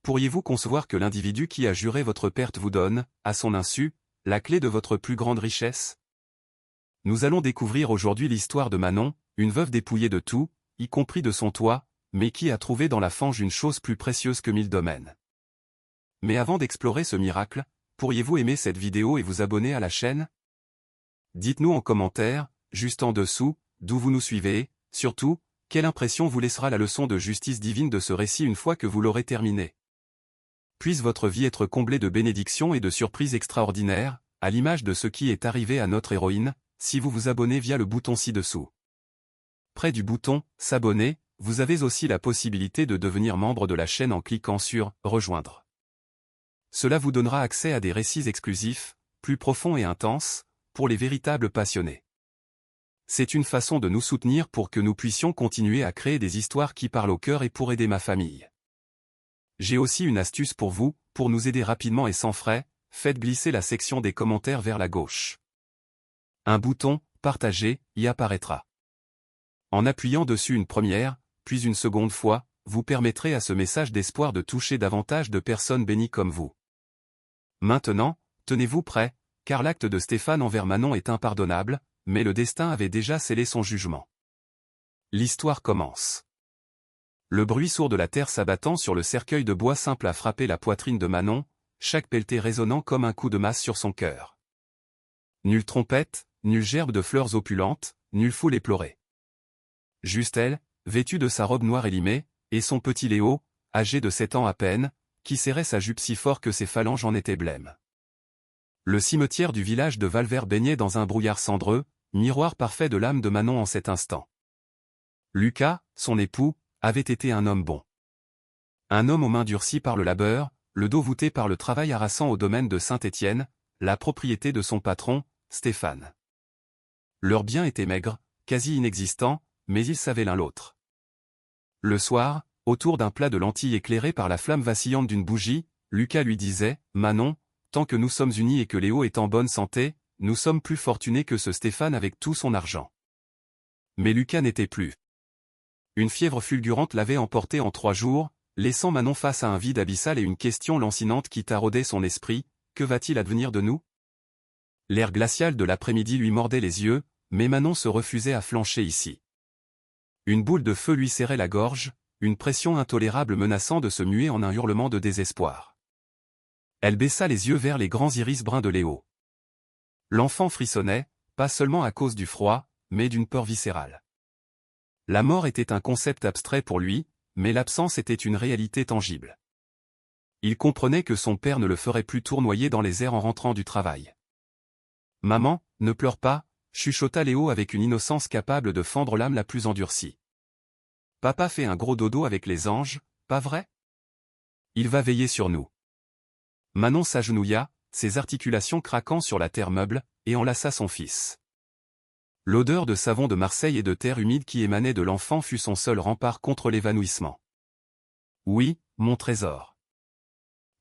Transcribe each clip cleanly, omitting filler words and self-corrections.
Pourriez-vous concevoir que l'individu qui a juré votre perte vous donne, à son insu, la clé de votre plus grande richesse? Nous allons découvrir aujourd'hui l'histoire de Manon, une veuve dépouillée de tout, y compris de son toit, mais qui a trouvé dans la fange une chose plus précieuse que 1000 domaines. Mais avant d'explorer ce miracle, pourriez-vous aimer cette vidéo et vous abonner à la chaîne? Dites-nous en commentaire, juste en dessous, d'où vous nous suivez, surtout, quelle impression vous laissera la leçon de justice divine de ce récit une fois que vous l'aurez terminé. Puisse votre vie être comblée de bénédictions et de surprises extraordinaires, à l'image de ce qui est arrivé à notre héroïne, si vous vous abonnez via le bouton ci-dessous. Près du bouton « S'abonner », vous avez aussi la possibilité de devenir membre de la chaîne en cliquant sur « Rejoindre ». Cela vous donnera accès à des récits exclusifs, plus profonds et intenses, pour les véritables passionnés. C'est une façon de nous soutenir pour que nous puissions continuer à créer des histoires qui parlent au cœur et pour aider ma famille. J'ai aussi une astuce pour vous, pour nous aider rapidement et sans frais, faites glisser la section des commentaires vers la gauche. Un bouton « Partager » y apparaîtra. En appuyant dessus une première, puis une seconde fois, vous permettrez à ce message d'espoir de toucher davantage de personnes bénies comme vous. Maintenant, tenez-vous prêts, car l'acte de Stéphane envers Manon est impardonnable, mais le destin avait déjà scellé son jugement. L'histoire commence. Le bruit sourd de la terre s'abattant sur le cercueil de bois simple a frappé la poitrine de Manon, chaque pelletée résonnant comme un coup de masse sur son cœur. Nulle trompette, nulle gerbe de fleurs opulentes, nulle foule éplorée. Juste elle, vêtue de sa robe noire élimée, et son petit Léo, âgé de 7 ans à peine, qui serrait sa jupe si fort que ses phalanges en étaient blêmes. Le cimetière du village de Valvert baignait dans un brouillard cendreux, miroir parfait de l'âme de Manon en cet instant. Lucas, son époux, avait été un homme bon. Un homme aux mains durcies par le labeur, le dos voûté par le travail harassant au domaine de Saint-Étienne, la propriété de son patron, Stéphane. Leurs biens étaient maigres, quasi inexistants, mais ils savaient l'un l'autre. Le soir, autour d'un plat de lentilles éclairé par la flamme vacillante d'une bougie, Lucas lui disait « Manon, tant que nous sommes unis et que Léo est en bonne santé, nous sommes plus fortunés que ce Stéphane avec tout son argent. » Mais Lucas n'était plus. Une fièvre fulgurante l'avait emporté en 3 jours, laissant Manon face à un vide abyssal et une question lancinante qui taraudait son esprit, que va-t-il advenir de nous? L'air glacial de l'après-midi lui mordait les yeux, mais Manon se refusait à flancher ici. Une boule de feu lui serrait la gorge, une pression intolérable menaçant de se muer en un hurlement de désespoir. Elle baissa les yeux vers les grands iris bruns de Léo. L'enfant frissonnait, pas seulement à cause du froid, mais d'une peur viscérale. La mort était un concept abstrait pour lui, mais l'absence était une réalité tangible. Il comprenait que son père ne le ferait plus tournoyer dans les airs en rentrant du travail. « Maman, ne pleure pas », chuchota Léo avec une innocence capable de fendre l'âme la plus endurcie. « Papa fait un gros dodo avec les anges, pas vrai? Il va veiller sur nous. » Manon s'agenouilla, ses articulations craquant sur la terre meuble, et enlaça son fils. L'odeur de savon de Marseille et de terre humide qui émanait de l'enfant fut son seul rempart contre l'évanouissement. « Oui, mon trésor.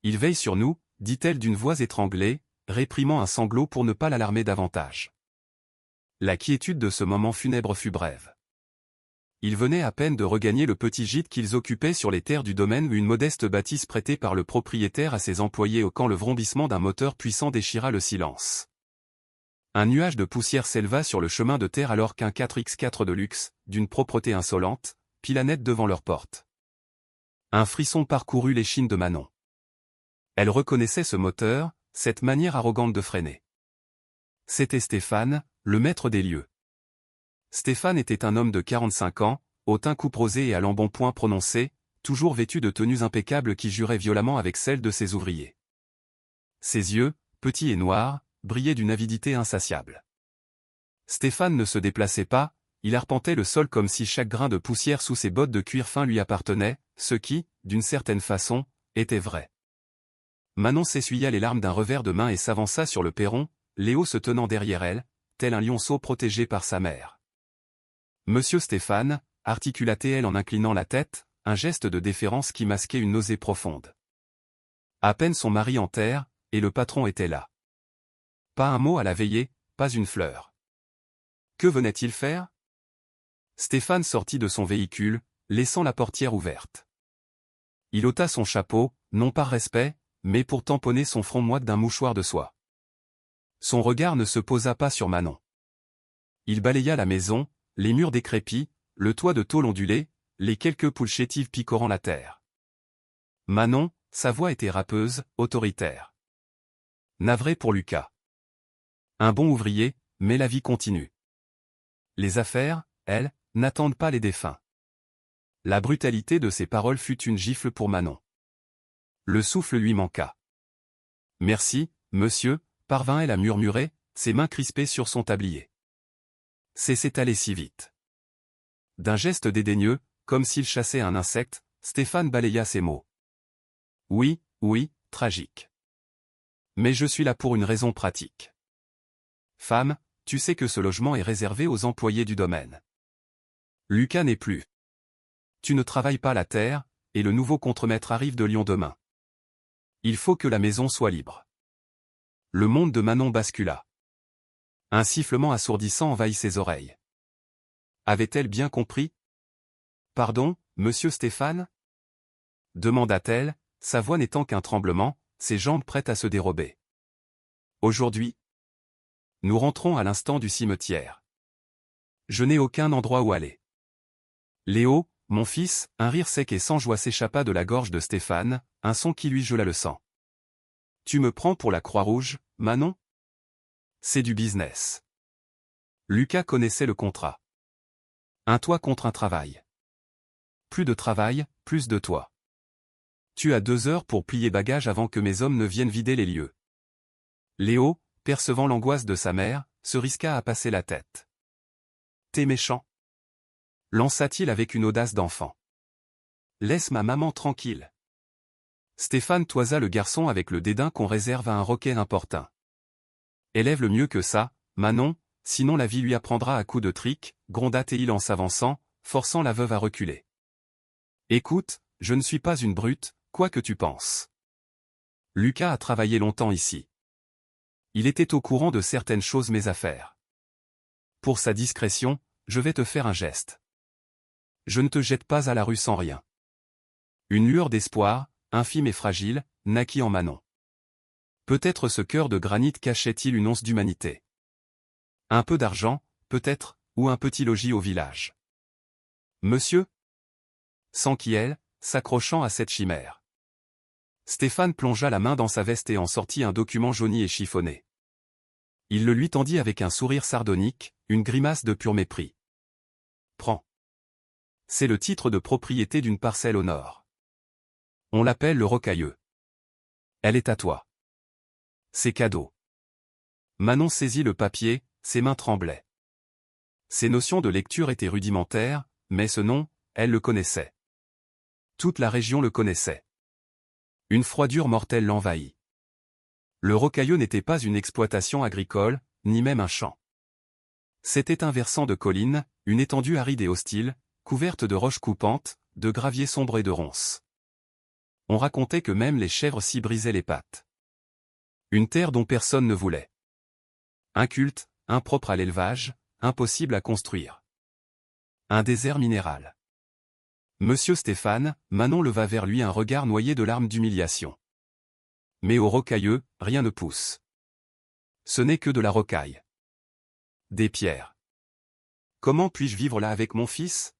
Il veille sur nous, » dit-elle d'une voix étranglée, réprimant un sanglot pour ne pas l'alarmer davantage. La quiétude de ce moment funèbre fut brève. Ils venaient à peine de regagner le petit gîte qu'ils occupaient sur les terres du domaine, une modeste bâtisse prêtée par le propriétaire à ses employés au quand le vrombissement d'un moteur puissant déchira le silence. Un nuage de poussière s'éleva sur le chemin de terre alors qu'un 4x4 de luxe, d'une propreté insolente, pila net devant leur porte. Un frisson parcourut l'échine de Manon. Elle reconnaissait ce moteur, cette manière arrogante de freiner. C'était Stéphane, le maître des lieux. Stéphane était un homme de 45 ans, au teint couperosé et à l'embonpoint prononcé, toujours vêtu de tenues impeccables qui juraient violemment avec celles de ses ouvriers. Ses yeux, petits et noirs, brillaient d'une avidité insatiable. Stéphane ne se déplaçait pas, il arpentait le sol comme si chaque grain de poussière sous ses bottes de cuir fin lui appartenait, ce qui, d'une certaine façon, était vrai. Manon s'essuya les larmes d'un revers de main et s'avança sur le perron, Léo se tenant derrière elle, tel un lionceau protégé par sa mère. « Monsieur Stéphane », articula-t-elle en inclinant la tête, un geste de déférence qui masquait une nausée profonde. À peine son mari en terre, et le patron était là. Pas un mot à la veillée, pas une fleur. Que venait-il faire? Stéphane sortit de son véhicule, laissant la portière ouverte. Il ôta son chapeau, non par respect, mais pour tamponner son front moite d'un mouchoir de soie. Son regard ne se posa pas sur Manon. Il balaya la maison, les murs décrépits, le toit de tôle ondulé, les quelques poules chétives picorant la terre. Manon, sa voix était râpeuse, autoritaire. Navré pour Lucas. Un bon ouvrier, mais la vie continue. Les affaires, elles, n'attendent pas les défunts. La brutalité de ses paroles fut une gifle pour Manon. Le souffle lui manqua. Merci, monsieur, parvint-elle à murmurer, ses mains crispées sur son tablier. C'est allé si vite. D'un geste dédaigneux, comme s'il chassait un insecte, Stéphane balaya ses mots. Oui, oui, tragique. Mais je suis là pour une raison pratique. Femme, tu sais que ce logement est réservé aux employés du domaine. Lucas n'est plus. Tu ne travailles pas la terre, et le nouveau contremaître arrive de Lyon demain. Il faut que la maison soit libre. Le monde de Manon bascula. Un sifflement assourdissant envahit ses oreilles. Avait-elle bien compris? Pardon, monsieur Stéphane? Demanda-t-elle, sa voix n'étant qu'un tremblement, ses jambes prêtes à se dérober. Aujourd'hui? Nous rentrons à l'instant du cimetière. Je n'ai aucun endroit où aller. Léo, mon fils, un rire sec et sans joie s'échappa de la gorge de Stéphane, un son qui lui gela le sang. Tu me prends pour la Croix-Rouge, Manon? C'est du business. Lucas connaissait le contrat. Un toit contre un travail. Plus de travail, plus de toit. Tu as 2 heures pour plier bagages avant que mes hommes ne viennent vider les lieux. Léo, percevant l'angoisse de sa mère, se risqua à passer la tête. T'es méchant? Lança-t-il avec une audace d'enfant. Laisse ma maman tranquille. Stéphane toisa le garçon avec le dédain qu'on réserve à un roquet importun. Élève-le mieux que ça, Manon, sinon la vie lui apprendra à coups de trique, gronda-t-il en s'avançant, forçant la veuve à reculer. Écoute, je ne suis pas une brute, quoi que tu penses. Lucas a travaillé longtemps ici. Il était au courant de certaines choses mes affaires. Pour sa discrétion, je vais te faire un geste. Je ne te jette pas à la rue sans rien. Une lueur d'espoir, infime et fragile, naquit en Manon. Peut-être ce cœur de granit cachait-il une once d'humanité. Un peu d'argent, peut-être, ou un petit logis au village. Monsieur? S'enquit-elle, s'accrochant à cette chimère. Stéphane plongea la main dans sa veste et en sortit un document jauni et chiffonné. Il le lui tendit avec un sourire sardonique, une grimace de pur mépris. Prends. C'est le titre de propriété d'une parcelle au nord. On l'appelle le Rocailleux. Elle est à toi. C'est cadeau. Manon saisit le papier, ses mains tremblaient. Ses notions de lecture étaient rudimentaires, mais ce nom, elle le connaissait. Toute la région le connaissait. Une froidure mortelle l'envahit. Le Rocailleux n'était pas une exploitation agricole, ni même un champ. C'était un versant de collines, une étendue aride et hostile, couverte de roches coupantes, de graviers sombres et de ronces. On racontait que même les chèvres s'y brisaient les pattes. Une terre dont personne ne voulait. Inculte, impropre à l'élevage, impossible à construire. Un désert minéral. Monsieur Stéphane, Manon leva vers lui un regard noyé de larmes d'humiliation. Mais au Rocailleux, rien ne pousse. Ce n'est que de la rocaille. Des pierres. Comment puis-je vivre là avec mon fils?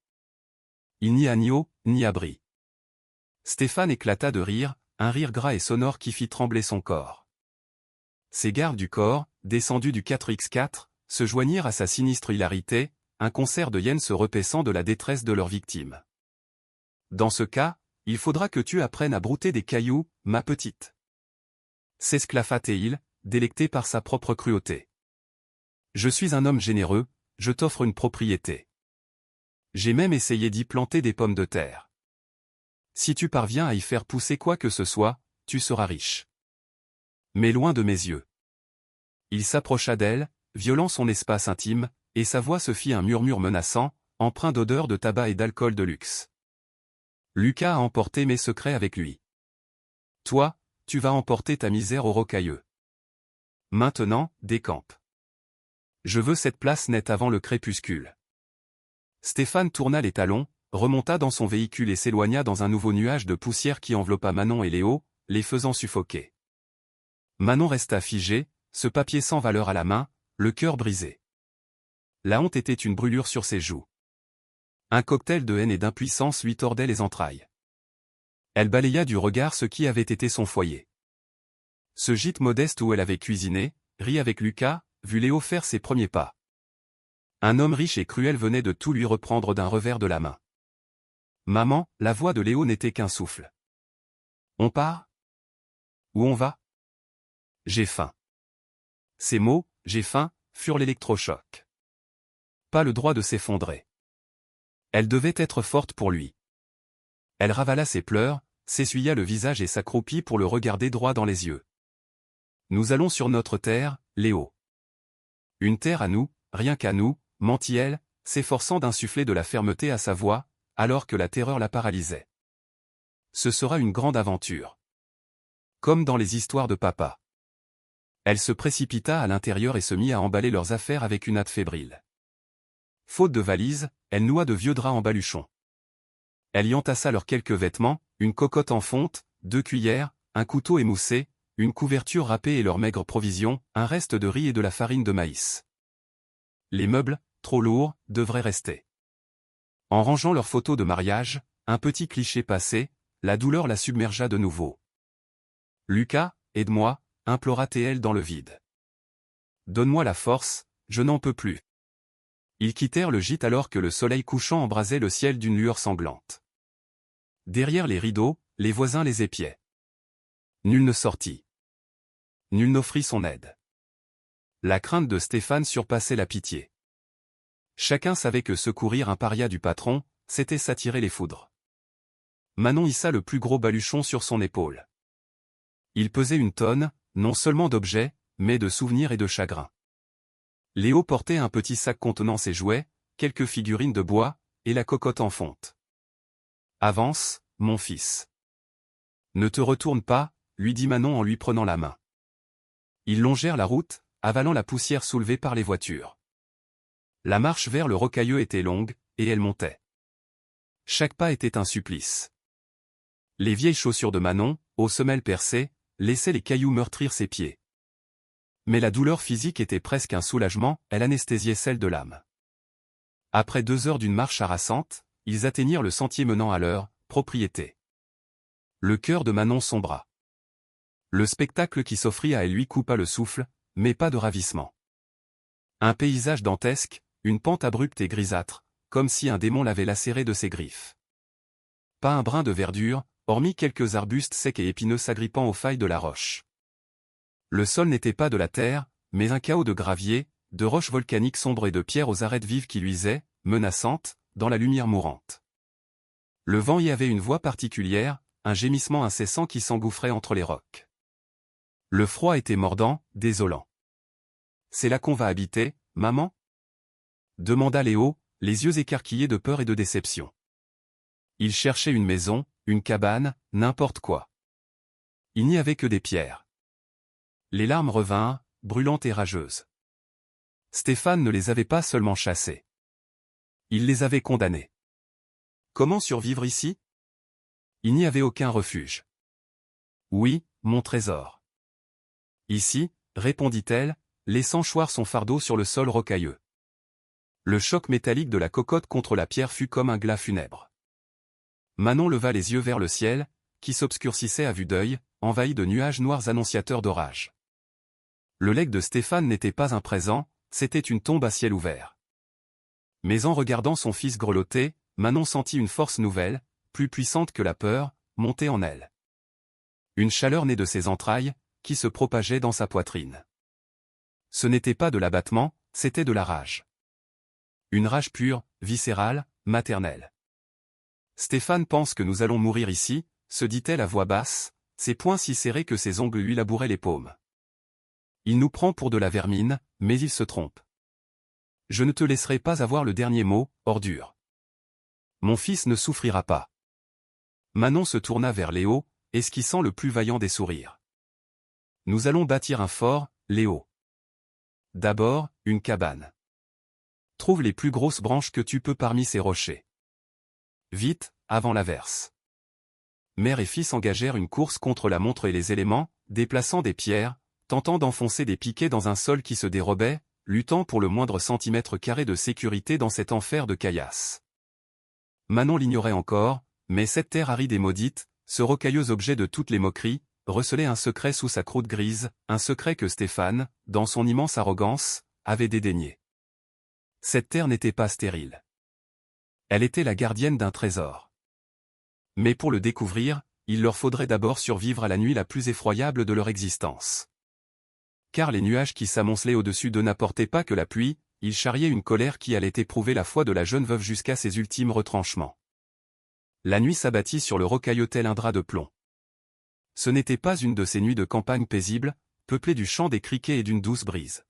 Il n'y a ni eau, ni abri. Stéphane éclata de rire, un rire gras et sonore qui fit trembler son corps. Ses gardes du corps, descendus du 4x4, se joignirent à sa sinistre hilarité, un concert de hyènes se repaissant de la détresse de leurs victimes. Dans ce cas, il faudra que tu apprennes à brouter des cailloux, ma petite. S'esclaffa-t-il, délecté par sa propre cruauté. Je suis un homme généreux, je t'offre une propriété. J'ai même essayé d'y planter des pommes de terre. Si tu parviens à y faire pousser quoi que ce soit, tu seras riche. Mais loin de mes yeux. Il s'approcha d'elle, violant son espace intime, et sa voix se fit un murmure menaçant, empreint d'odeur de tabac et d'alcool de luxe. Lucas a emporté mes secrets avec lui. Toi, tu vas emporter ta misère au Rocailleux. Maintenant, décampe. Je veux cette place nette avant le crépuscule. Stéphane tourna les talons, remonta dans son véhicule et s'éloigna dans un nouveau nuage de poussière qui enveloppa Manon et Léo, les faisant suffoquer. Manon resta figée, ce papier sans valeur à la main, le cœur brisé. La honte était une brûlure sur ses joues. Un cocktail de haine et d'impuissance lui tordait les entrailles. Elle balaya du regard ce qui avait été son foyer. Ce gîte modeste où elle avait cuisiné, ri avec Lucas, vu Léo faire ses premiers pas. Un homme riche et cruel venait de tout lui reprendre d'un revers de la main. Maman, la voix de Léo n'était qu'un souffle. On part? Où on va? J'ai faim. Ces mots, j'ai faim, furent l'électrochoc. Pas le droit de s'effondrer. Elle devait être forte pour lui. Elle ravala ses pleurs, s'essuya le visage et s'accroupit pour le regarder droit dans les yeux. Nous allons sur notre terre, Léo. Une terre à nous, rien qu'à nous, mentit-elle, s'efforçant d'insuffler de la fermeté à sa voix, alors que la terreur la paralysait. Ce sera une grande aventure. Comme dans les histoires de papa. Elle se précipita à l'intérieur et se mit à emballer leurs affaires avec une hâte fébrile. Faute de valise, elle noua de vieux draps en baluchon. Elle y entassa leurs quelques vêtements, une cocotte en fonte, 2 cuillères, un couteau émoussé, une couverture râpée et leurs maigres provisions, un reste de riz et de la farine de maïs. Les meubles, trop lourds, devraient rester. En rangeant leurs photos de mariage, un petit cliché passé, la douleur la submergea de nouveau. « Lucas, aide-moi » implora-t-elle dans le vide. « Donne-moi la force, je n'en peux plus. » Ils quittèrent le gîte alors que le soleil couchant embrasait le ciel d'une lueur sanglante. Derrière les rideaux, les voisins les épiaient. Nul ne sortit. Nul n'offrit son aide. La crainte de Stéphane surpassait la pitié. Chacun savait que secourir un paria du patron, c'était s'attirer les foudres. Manon hissa le plus gros baluchon sur son épaule. Il pesait 1 tonne, non seulement d'objets, mais de souvenirs et de chagrins. Léo portait un petit sac contenant ses jouets, quelques figurines de bois, et la cocotte en fonte. « Avance, mon fils. »« Ne te retourne pas, » lui dit Manon en lui prenant la main. Ils longèrent la route, avalant la poussière soulevée par les voitures. La marche vers le rocailleux était longue, et elle montait. Chaque pas était un supplice. Les vieilles chaussures de Manon, aux semelles percées, laissaient les cailloux meurtrir ses pieds. Mais la douleur physique était presque un soulagement, elle anesthésiait celle de l'âme. Après 2 heures d'une marche harassante, ils atteignirent le sentier menant à leur propriété. Le cœur de Manon sombra. Le spectacle qui s'offrit à elle lui coupa le souffle, mais pas de ravissement. Un paysage dantesque, une pente abrupte et grisâtre, comme si un démon l'avait lacéré de ses griffes. Pas un brin de verdure, hormis quelques arbustes secs et épineux s'agrippant aux failles de la roche. Le sol n'était pas de la terre, mais un chaos de gravier, de roches volcaniques sombres et de pierres aux arêtes vives qui luisaient, menaçantes, dans la lumière mourante. Le vent y avait une voix particulière, un gémissement incessant qui s'engouffrait entre les rocs. Le froid était mordant, désolant. « C'est là qu'on va habiter, maman ?» demanda Léo, les yeux écarquillés de peur et de déception. Il cherchait une maison, une cabane, n'importe quoi. Il n'y avait que des pierres. Les larmes revinrent, brûlantes et rageuses. Stéphane ne les avait pas seulement chassées. Il les avait condamnées. Comment survivre ici? Il n'y avait aucun refuge. Oui, mon trésor. Ici, répondit-elle, laissant choir son fardeau sur le sol rocailleux. Le choc métallique de la cocotte contre la pierre fut comme un glas funèbre. Manon leva les yeux vers le ciel, qui s'obscurcissait à vue d'œil, envahi de nuages noirs annonciateurs d'orage. Le legs de Stéphane n'était pas un présent, c'était une tombe à ciel ouvert. Mais en regardant son fils grelotter, Manon sentit une force nouvelle, plus puissante que la peur, monter en elle. Une chaleur née de ses entrailles, qui se propageait dans sa poitrine. Ce n'était pas de l'abattement, c'était de la rage. Une rage pure, viscérale, maternelle. Stéphane pense que nous allons mourir ici, se dit-elle à voix basse, ses poings si serrés que ses ongles lui labouraient les paumes. Il nous prend pour de la vermine, mais il se trompe. Je ne te laisserai pas avoir le dernier mot, ordure. Mon fils ne souffrira pas. Manon se tourna vers Léo, esquissant le plus vaillant des sourires. Nous allons bâtir un fort, Léo. D'abord, une cabane. Trouve les plus grosses branches que tu peux parmi ces rochers. Vite, avant l'averse. Mère et fils engagèrent une course contre la montre et les éléments, déplaçant des pierres, tentant d'enfoncer des piquets dans un sol qui se dérobait, luttant pour le moindre centimètre carré de sécurité dans cet enfer de caillasse. Manon l'ignorait encore, mais cette terre aride et maudite, ce rocailleux objet de toutes les moqueries, recelait un secret sous sa croûte grise, un secret que Stéphane, dans son immense arrogance, avait dédaigné. Cette terre n'était pas stérile. Elle était la gardienne d'un trésor. Mais pour le découvrir, il leur faudrait d'abord survivre à la nuit la plus effroyable de leur existence. Car les nuages qui s'amoncelaient au-dessus d'eux n'apportaient pas que la pluie, ils charriaient une colère qui allait éprouver la foi de la jeune veuve jusqu'à ses ultimes retranchements. La nuit s'abattit sur le rocailleux tel un drap de plomb. Ce n'était pas une de ces nuits de campagne paisibles, peuplées du chant des criquets et d'une douce brise.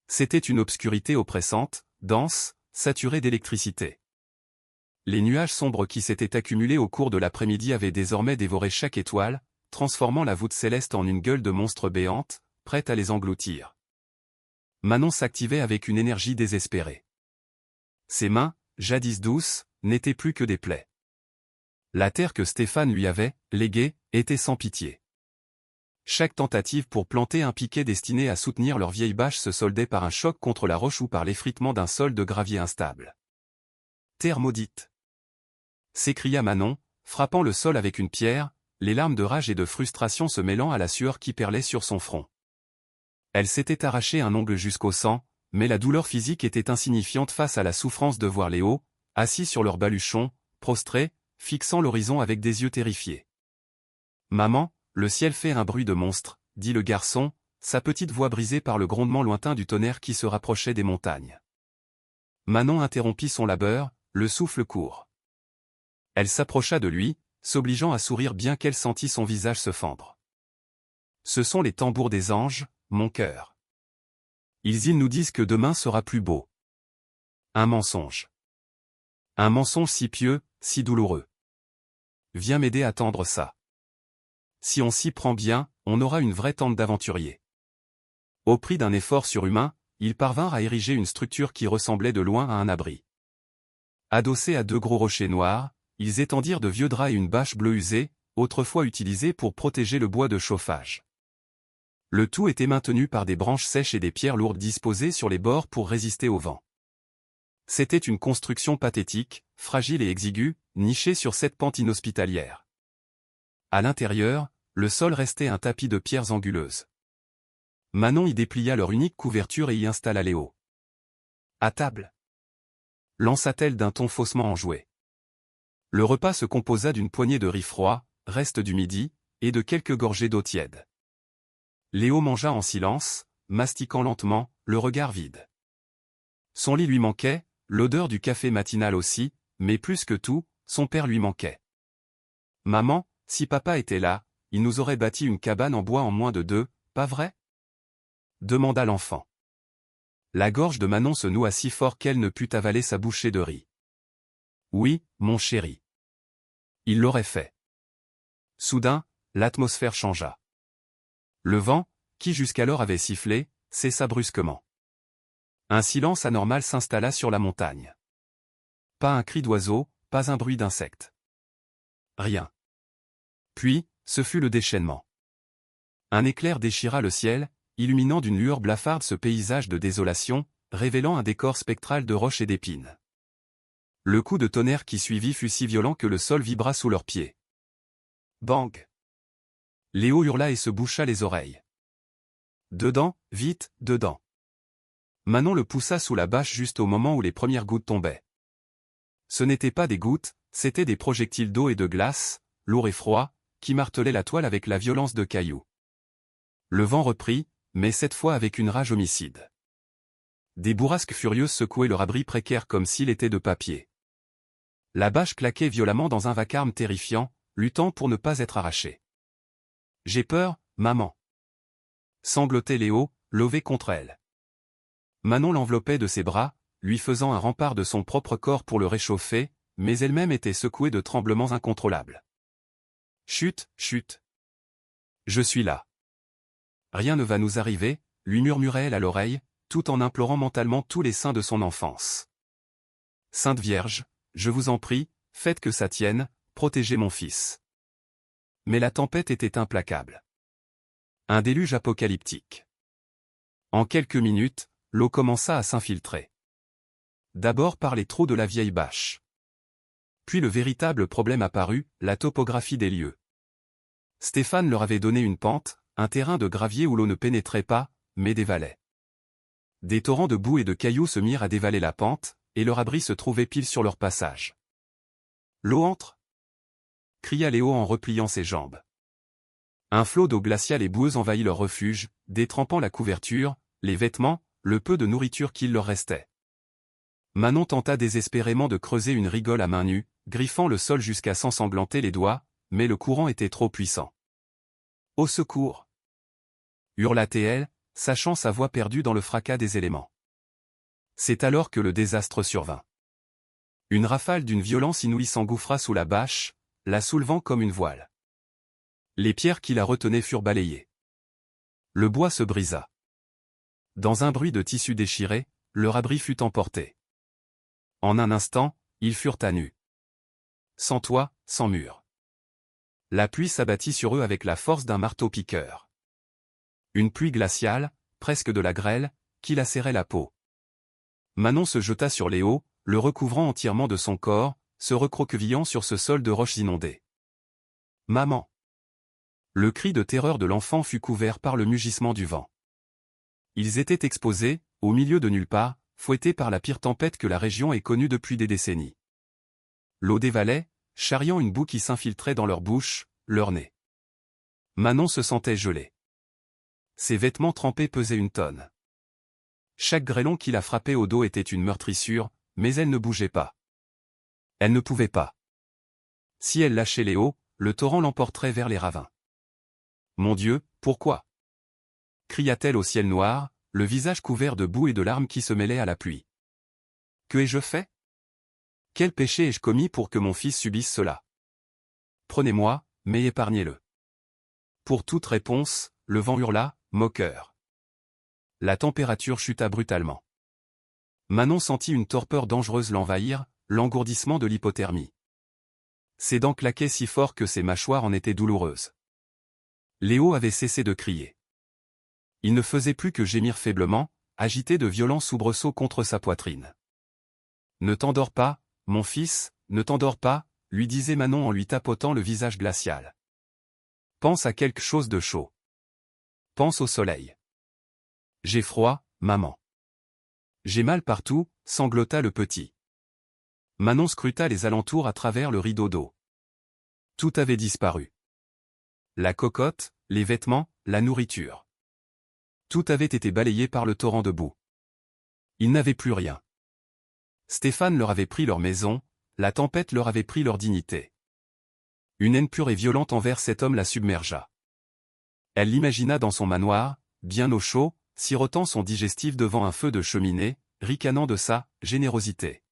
C'était une obscurité oppressante, dense, saturée d'électricité. Les nuages sombres qui s'étaient accumulés au cours de l'après-midi avaient désormais dévoré chaque étoile, transformant la voûte céleste en une gueule de monstre béante, prête à les engloutir. Manon s'activait avec une énergie désespérée. Ses mains, jadis douces, n'étaient plus que des plaies. La terre que Stéphane lui avait léguée était sans pitié. Chaque tentative pour planter un piquet destiné à soutenir leur vieille bâche se soldait par un choc contre la roche ou par l'effritement d'un sol de gravier instable. « Terre maudite !» s'écria Manon, frappant le sol avec une pierre, les larmes de rage et de frustration se mêlant à la sueur qui perlait sur son front. Elle s'était arraché un ongle jusqu'au sang, mais la douleur physique était insignifiante face à la souffrance de voir Léo, assis sur leur baluchon, prostré, fixant l'horizon avec des yeux terrifiés. « Maman, le ciel fait un bruit de monstre, » dit le garçon, sa petite voix brisée par le grondement lointain du tonnerre qui se rapprochait des montagnes. Manon interrompit son labeur, le souffle court. Elle s'approcha de lui, s'obligeant à sourire bien qu'elle sentît son visage se fendre. « Ce sont les tambours des anges, mon cœur. Ils nous disent que demain sera plus beau. » Un mensonge. Un mensonge si pieux, si douloureux. Viens m'aider à tendre ça. Si on s'y prend bien, on aura une vraie tente d'aventuriers. Au prix d'un effort surhumain, ils parvinrent à ériger une structure qui ressemblait de loin à un abri. Adossés à deux gros rochers noirs, ils étendirent de vieux draps et une bâche bleue usée, autrefois utilisée pour protéger le bois de chauffage. Le tout était maintenu par des branches sèches et des pierres lourdes disposées sur les bords pour résister au vent. C'était une construction pathétique, fragile et exiguë, nichée sur cette pente inhospitalière. À l'intérieur, le sol restait un tapis de pierres anguleuses. Manon y déplia leur unique couverture et y installa Léo. « À table !» lança-t-elle d'un ton faussement enjoué. Le repas se composa d'une poignée de riz froid, reste du midi, et de quelques gorgées d'eau tiède. Léo mangea en silence, mastiquant lentement, le regard vide. Son lit lui manquait, l'odeur du café matinal aussi, mais plus que tout, son père lui manquait. « Maman, si papa était là, il nous aurait bâti une cabane en bois en moins de 2, pas vrai ?» demanda l'enfant. La gorge de Manon se noua si fort qu'elle ne put avaler sa bouchée de riz. « Oui, mon chéri. Il l'aurait fait. » Soudain, l'atmosphère changea. Le vent, qui jusqu'alors avait sifflé, cessa brusquement. Un silence anormal s'installa sur la montagne. Pas un cri d'oiseau, pas un bruit d'insecte. Rien. Puis, ce fut le déchaînement. Un éclair déchira le ciel, illuminant d'une lueur blafarde ce paysage de désolation, révélant un décor spectral de roches et d'épines. Le coup de tonnerre qui suivit fut si violent que le sol vibra sous leurs pieds. Bang! Léo hurla et se boucha les oreilles. Dedans, vite, dedans. Manon le poussa sous la bâche juste au moment où les premières gouttes tombaient. Ce n'étaient pas des gouttes, c'étaient des projectiles d'eau et de glace, lourds et froids, qui martelaient la toile avec la violence de cailloux. Le vent reprit, mais cette fois avec une rage homicide. Des bourrasques furieuses secouaient leur abri précaire comme s'il était de papier. La bâche claquait violemment dans un vacarme terrifiant, luttant pour ne pas être arrachée. « J'ai peur, maman !» sanglotait Léo, lové contre elle. Manon l'enveloppait de ses bras, lui faisant un rempart de son propre corps pour le réchauffer, mais elle-même était secouée de tremblements incontrôlables. « Chut, chut. Je suis là. Rien ne va nous arriver, » lui murmurait-elle à l'oreille, tout en implorant mentalement tous les saints de son enfance. « Sainte Vierge, je vous en prie, faites que ça tienne, protégez mon fils. Mais la tempête était implacable. Un déluge apocalyptique. En quelques minutes, l'eau commença à s'infiltrer. D'abord par les trous de la vieille bâche. Puis le véritable problème apparut, la topographie des lieux. Stéphane leur avait donné une pente, un terrain de gravier où l'eau ne pénétrait pas, mais dévalait. Des torrents de boue et de cailloux se mirent à dévaler la pente, et leur abri se trouvait pile sur leur passage. « L'eau entre » cria Léo en repliant ses jambes. Un flot d'eau glaciale et boueuse envahit leur refuge, détrempant la couverture, les vêtements, le peu de nourriture qu'il leur restait. Manon tenta désespérément de creuser une rigole à main nue, griffant le sol jusqu'à s'ensanglanter les doigts, mais le courant était trop puissant. « Au secours !» hurla-t-elle, sachant sa voix perdue dans le fracas des éléments. C'est alors que le désastre survint. Une rafale d'une violence inouïe s'engouffra sous la bâche, la soulevant comme une voile. Les pierres qui la retenaient furent balayées. Le bois se brisa. Dans un bruit de tissu déchiré, leur abri fut emporté. En un instant, ils furent à nu. Sans toit, sans mur. La pluie s'abattit sur eux avec la force d'un marteau-piqueur. Une pluie glaciale, presque de la grêle, qui lacérait la peau. Manon se jeta sur Léo, le recouvrant entièrement de son corps, se recroquevillant sur ce sol de roches inondées. « Maman !» Le cri de terreur de l'enfant fut couvert par le mugissement du vent. Ils étaient exposés, au milieu de nulle part, fouettés par la pire tempête que la région ait connue depuis des décennies. L'eau dévalait, charriant une boue qui s'infiltrait dans leur bouche, leur nez. Manon se sentait gelée. Ses vêtements trempés pesaient une tonne. Chaque grêlon qui la frappait au dos était une meurtrissure, mais elle ne bougeait pas. Elle ne pouvait pas. Si elle lâchait Léo, le torrent l'emporterait vers les ravins. « Mon Dieu, pourquoi » cria-t-elle au ciel noir, le visage couvert de boue et de larmes qui se mêlaient à la pluie. « Que ai-je fait ? Quel péché ai-je commis pour que mon fils subisse cela ? Prenez-moi, mais épargnez-le. » Pour toute réponse, le vent hurla, moqueur. La température chuta brutalement. Manon sentit une torpeur dangereuse l'envahir, l'engourdissement de l'hypothermie. Ses dents claquaient si fort que ses mâchoires en étaient douloureuses. Léo avait cessé de crier. Il ne faisait plus que gémir faiblement, agité de violents soubresauts contre sa poitrine. « Ne t'endors pas, mon fils, ne t'endors pas, » lui disait Manon en lui tapotant le visage glacial. « Pense à quelque chose de chaud. Pense au soleil. »« J'ai froid, maman. »« J'ai mal partout, » sanglota le petit. Manon scruta les alentours à travers le rideau d'eau. Tout avait disparu. La cocotte, les vêtements, la nourriture. Tout avait été balayé par le torrent de boue. Ils n'avaient plus rien. Stéphane leur avait pris leur maison, la tempête leur avait pris leur dignité. Une haine pure et violente envers cet homme la submergea. Elle l'imagina dans son manoir, bien au chaud, sirotant son digestif devant un feu de cheminée, ricanant de sa générosité.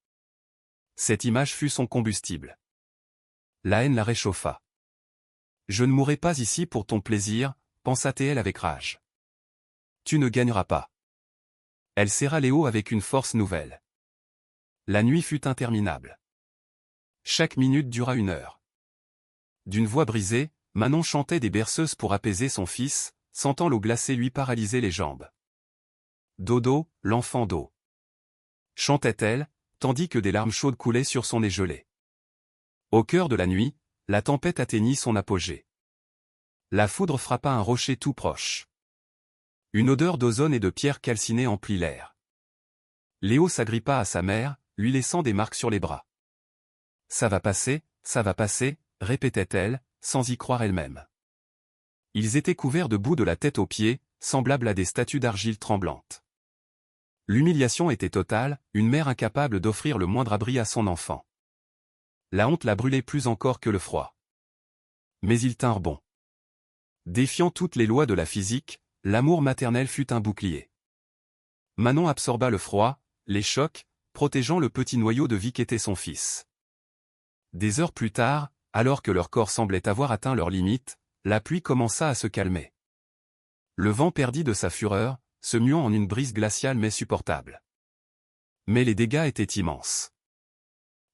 Cette image fut son combustible. La haine la réchauffa. « Je ne mourrai pas ici pour ton plaisir, » pensa-t-elle avec rage. « Tu ne gagneras pas. » Elle serra Léo avec une force nouvelle. La nuit fut interminable. Chaque minute dura 1 heure. D'une voix brisée, Manon chantait des berceuses pour apaiser son fils, sentant l'eau glacée lui paralyser les jambes. « Dodo, l'enfant d'eau. » chantait-elle, tandis que des larmes chaudes coulaient sur son nez gelé. Au cœur de la nuit, la tempête atteignit son apogée. La foudre frappa un rocher tout proche. Une odeur d'ozone et de pierre calcinée emplit l'air. Léo s'agrippa à sa mère, lui laissant des marques sur les bras. « Ça va passer, répétait-elle, sans y croire elle-même. Ils étaient couverts de boue de la tête aux pieds, semblables à des statues d'argile tremblantes. L'humiliation était totale, une mère incapable d'offrir le moindre abri à son enfant. La honte la brûlait plus encore que le froid. Mais ils tinrent bon. Défiant toutes les lois de la physique, l'amour maternel fut un bouclier. Manon absorba le froid, les chocs, protégeant le petit noyau de vie qu'était son fils. Des heures plus tard, alors que leur corps semblait avoir atteint leurs limites, la pluie commença à se calmer. Le vent perdit de sa fureur, se muant en une brise glaciale mais supportable. Mais les dégâts étaient immenses.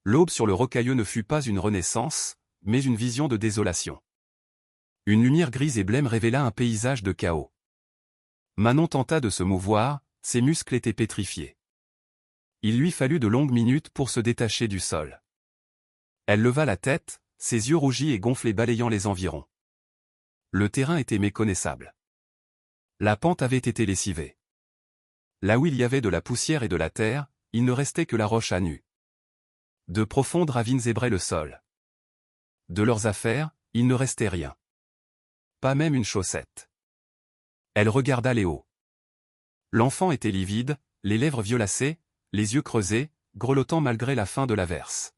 L'aube sur le rocailleux ne fut pas une renaissance, mais une vision de désolation. Une lumière grise et blême révéla un paysage de chaos. Manon tenta de se mouvoir, ses muscles étaient pétrifiés. Il lui fallut de longues minutes pour se détacher du sol. Elle leva la tête, ses yeux rougis et gonflés balayant les environs. Le terrain était méconnaissable. La pente avait été lessivée. Là où il y avait de la poussière et de la terre, il ne restait que la roche à nu. De profondes ravines zébraient le sol. De leurs affaires, il ne restait rien. Pas même une chaussette. Elle regarda Léo. L'enfant était livide, les lèvres violacées, les yeux creusés, grelottant malgré la fin de l'averse.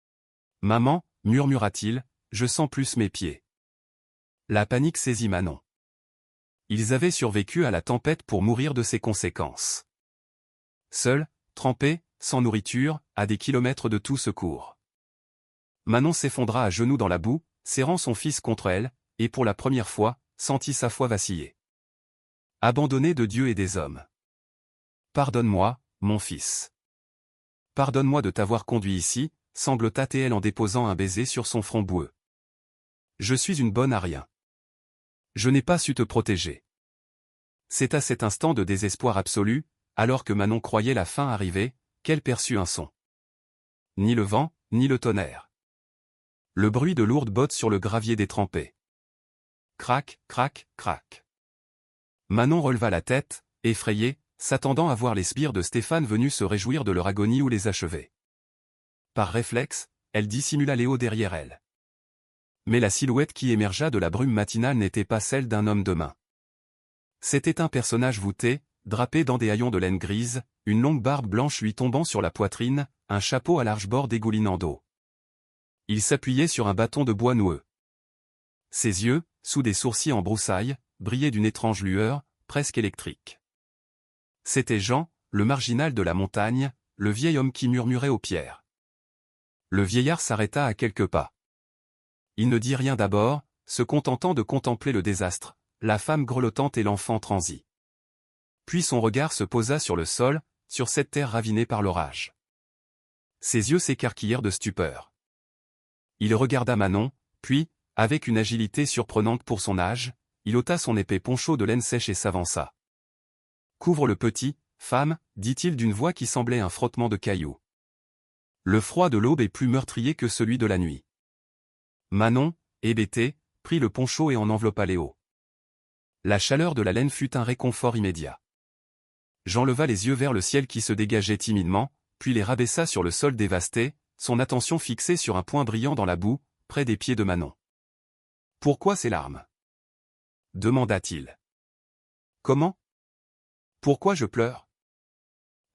« Maman, murmura-t-il, je sens plus mes pieds. » La panique saisit Manon. Ils avaient survécu à la tempête pour mourir de ses conséquences. Seuls, trempés, sans nourriture, à des kilomètres de tout secours. Manon s'effondra à genoux dans la boue, serrant son fils contre elle, et pour la première fois, sentit sa foi vaciller. Abandonnée de Dieu et des hommes. « Pardonne-moi, mon fils. Pardonne-moi de t'avoir conduit ici, sanglota-t-elle en déposant un baiser sur son front boueux. Je suis une bonne à rien. Je n'ai pas su te protéger. » C'est à cet instant de désespoir absolu, alors que Manon croyait la fin arriver, qu'elle perçut un son. Ni le vent, ni le tonnerre. Le bruit de lourdes bottes sur le gravier détrempé. Crac, crac, crac. Manon releva la tête, effrayée, s'attendant à voir les sbires de Stéphane venus se réjouir de leur agonie ou les achever. Par réflexe, elle dissimula Léo derrière elle. Mais la silhouette qui émergea de la brume matinale n'était pas celle d'un homme de main. C'était un personnage voûté, drapé dans des haillons de laine grise, une longue barbe blanche lui tombant sur la poitrine, un chapeau à large bord dégoulinant d'eau. Il s'appuyait sur un bâton de bois noueux. Ses yeux, sous des sourcils en broussailles, brillaient d'une étrange lueur, presque électrique. C'était Jean, le marginal de la montagne, le vieil homme qui murmurait aux pierres. Le vieillard s'arrêta à quelques pas. Il ne dit rien d'abord, se contentant de contempler le désastre, la femme grelottante et l'enfant transi. Puis son regard se posa sur le sol, sur cette terre ravinée par l'orage. Ses yeux s'écarquillèrent de stupeur. Il regarda Manon, puis, avec une agilité surprenante pour son âge, il ôta son épais poncho de laine sèche et s'avança. « Couvre le petit, femme, dit-il d'une voix qui semblait un frottement de cailloux. Le froid de l'aube est plus meurtrier que celui de la nuit. » Manon, hébétée, prit le poncho et en enveloppa Léo. La chaleur de la laine fut un réconfort immédiat. Jean leva les yeux vers le ciel qui se dégageait timidement, puis les rabaissa sur le sol dévasté, son attention fixée sur un point brillant dans la boue, près des pieds de Manon. « Pourquoi ces larmes ?» demanda-t-il. « Comment ? Pourquoi je pleure ?»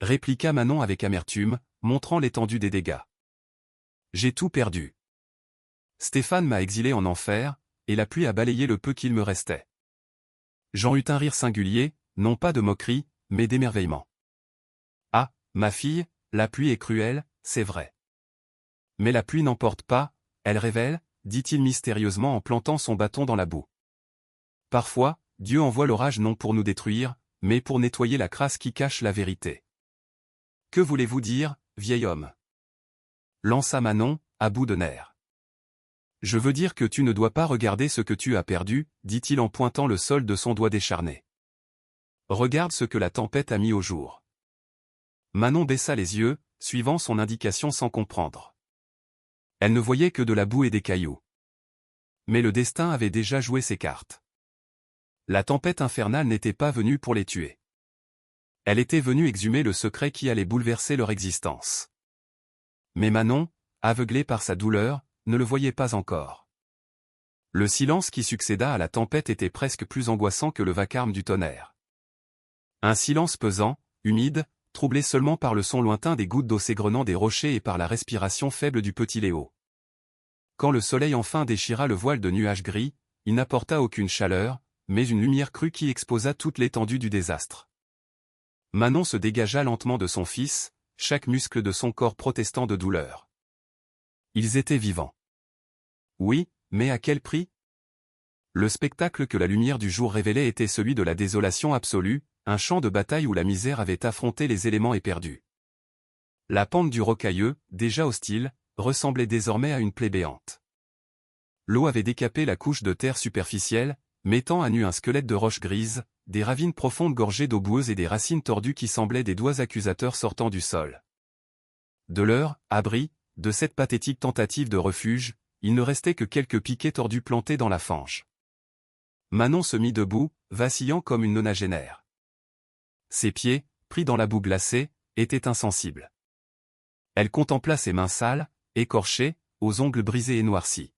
répliqua Manon avec amertume, montrant l'étendue des dégâts. « J'ai tout perdu. Stéphane m'a exilé en enfer, et la pluie a balayé le peu qu'il me restait. » Jean eut un rire singulier, non pas de moquerie, mais d'émerveillement. « Ah, ma fille, la pluie est cruelle, c'est vrai. Mais la pluie n'emporte pas, elle révèle, dit-il mystérieusement en plantant son bâton dans la boue. Parfois, Dieu envoie l'orage non pour nous détruire, mais pour nettoyer la crasse qui cache la vérité. Que voulez-vous dire, vieil homme ? Lança Manon, à bout de nerfs. Je veux dire que tu ne dois pas regarder ce que tu as perdu, dit-il en pointant le sol de son doigt décharné. Regarde ce que la tempête a mis au jour. Manon baissa les yeux, suivant son indication sans comprendre. Elle ne voyait que de la boue et des cailloux. Mais le destin avait déjà joué ses cartes. La tempête infernale n'était pas venue pour les tuer. Elle était venue exhumer le secret qui allait bouleverser leur existence. Mais Manon, aveuglée par sa douleur, ne le voyait pas encore. Le silence qui succéda à la tempête était presque plus angoissant que le vacarme du tonnerre. Un silence pesant, humide, troublé seulement par le son lointain des gouttes d'eau s'égrenant des rochers et par la respiration faible du petit Léo. Quand le soleil enfin déchira le voile de nuages gris, il n'apporta aucune chaleur, mais une lumière crue qui exposa toute l'étendue du désastre. Manon se dégagea lentement de son fils, chaque muscle de son corps protestant de douleur. Ils étaient vivants. Oui, mais à quel prix ? Le spectacle que la lumière du jour révélait était celui de la désolation absolue, un champ de bataille où la misère avait affronté les éléments éperdus. La pente du rocailleux, déjà hostile, ressemblait désormais à une plaie béante. L'eau avait décapé la couche de terre superficielle, mettant à nu un squelette de roche grise, des ravines profondes gorgées d'eau boueuse et des racines tordues qui semblaient des doigts accusateurs sortant du sol. De leur abri, de cette pathétique tentative de refuge, il ne restait que quelques piquets tordus plantés dans la fange. Manon se mit debout, vacillant comme une nonagénaire. Ses pieds, pris dans la boue glacée, étaient insensibles. Elle contempla ses mains sales, écorchées, aux ongles brisés et noircis.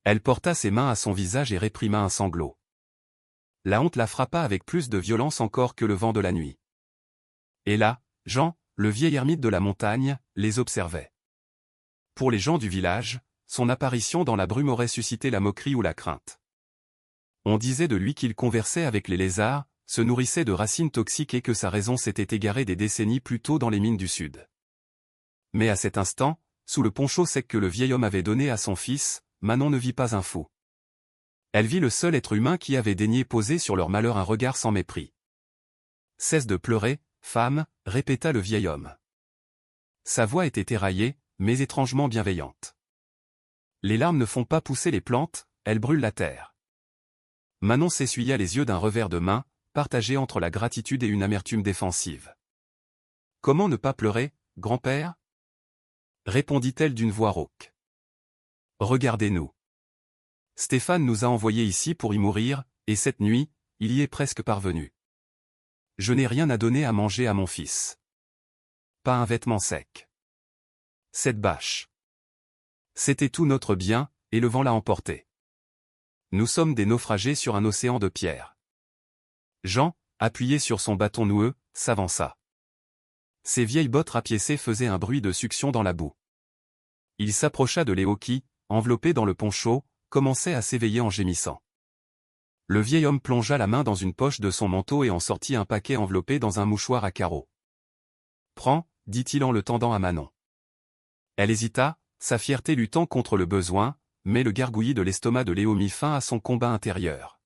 Elle porta ses mains à son visage et réprima un sanglot. La honte la frappa avec plus de violence encore que le vent de la nuit. Et là, Jean, le vieil ermite de la montagne, les observait. Pour les gens du village, son apparition dans la brume aurait suscité la moquerie ou la crainte. On disait de lui qu'il conversait avec les lézards, se nourrissait de racines toxiques et que sa raison s'était égarée des décennies plus tôt dans les mines du Sud. Mais à cet instant, sous le poncho sec que le vieil homme avait donné à son fils, Manon ne vit pas un fou. Elle vit le seul être humain qui avait daigné poser sur leur malheur un regard sans mépris. « Cesse de pleurer, femme, » répéta le vieil homme. Sa voix était éraillée, mais étrangement bienveillante. Les larmes ne font pas pousser les plantes, elles brûlent la terre. Manon s'essuya les yeux d'un revers de main, partagé entre la gratitude et une amertume défensive. « Comment ne pas pleurer, grand-père » répondit-elle d'une voix rauque. « Regardez-nous. Stéphane nous a envoyés ici pour y mourir, et cette nuit, il y est presque parvenu. Je n'ai rien à donner à manger à mon fils. Pas un vêtement sec. Cette bâche. C'était tout notre bien, et le vent l'a emporté. Nous sommes des naufragés sur un océan de pierre. » Jean, appuyé sur son bâton noueux, s'avança. Ses vieilles bottes rapiécées faisaient un bruit de succion dans la boue. Il s'approcha de Léo qui, enveloppé dans le poncho, commençait à s'éveiller en gémissant. Le vieil homme plongea la main dans une poche de son manteau et en sortit un paquet enveloppé dans un mouchoir à carreaux. « Prends, » dit-il en le tendant à Manon. Elle hésita, sa fierté luttant contre le besoin, mais le gargouillis de l'estomac de Léo mit fin à son combat intérieur.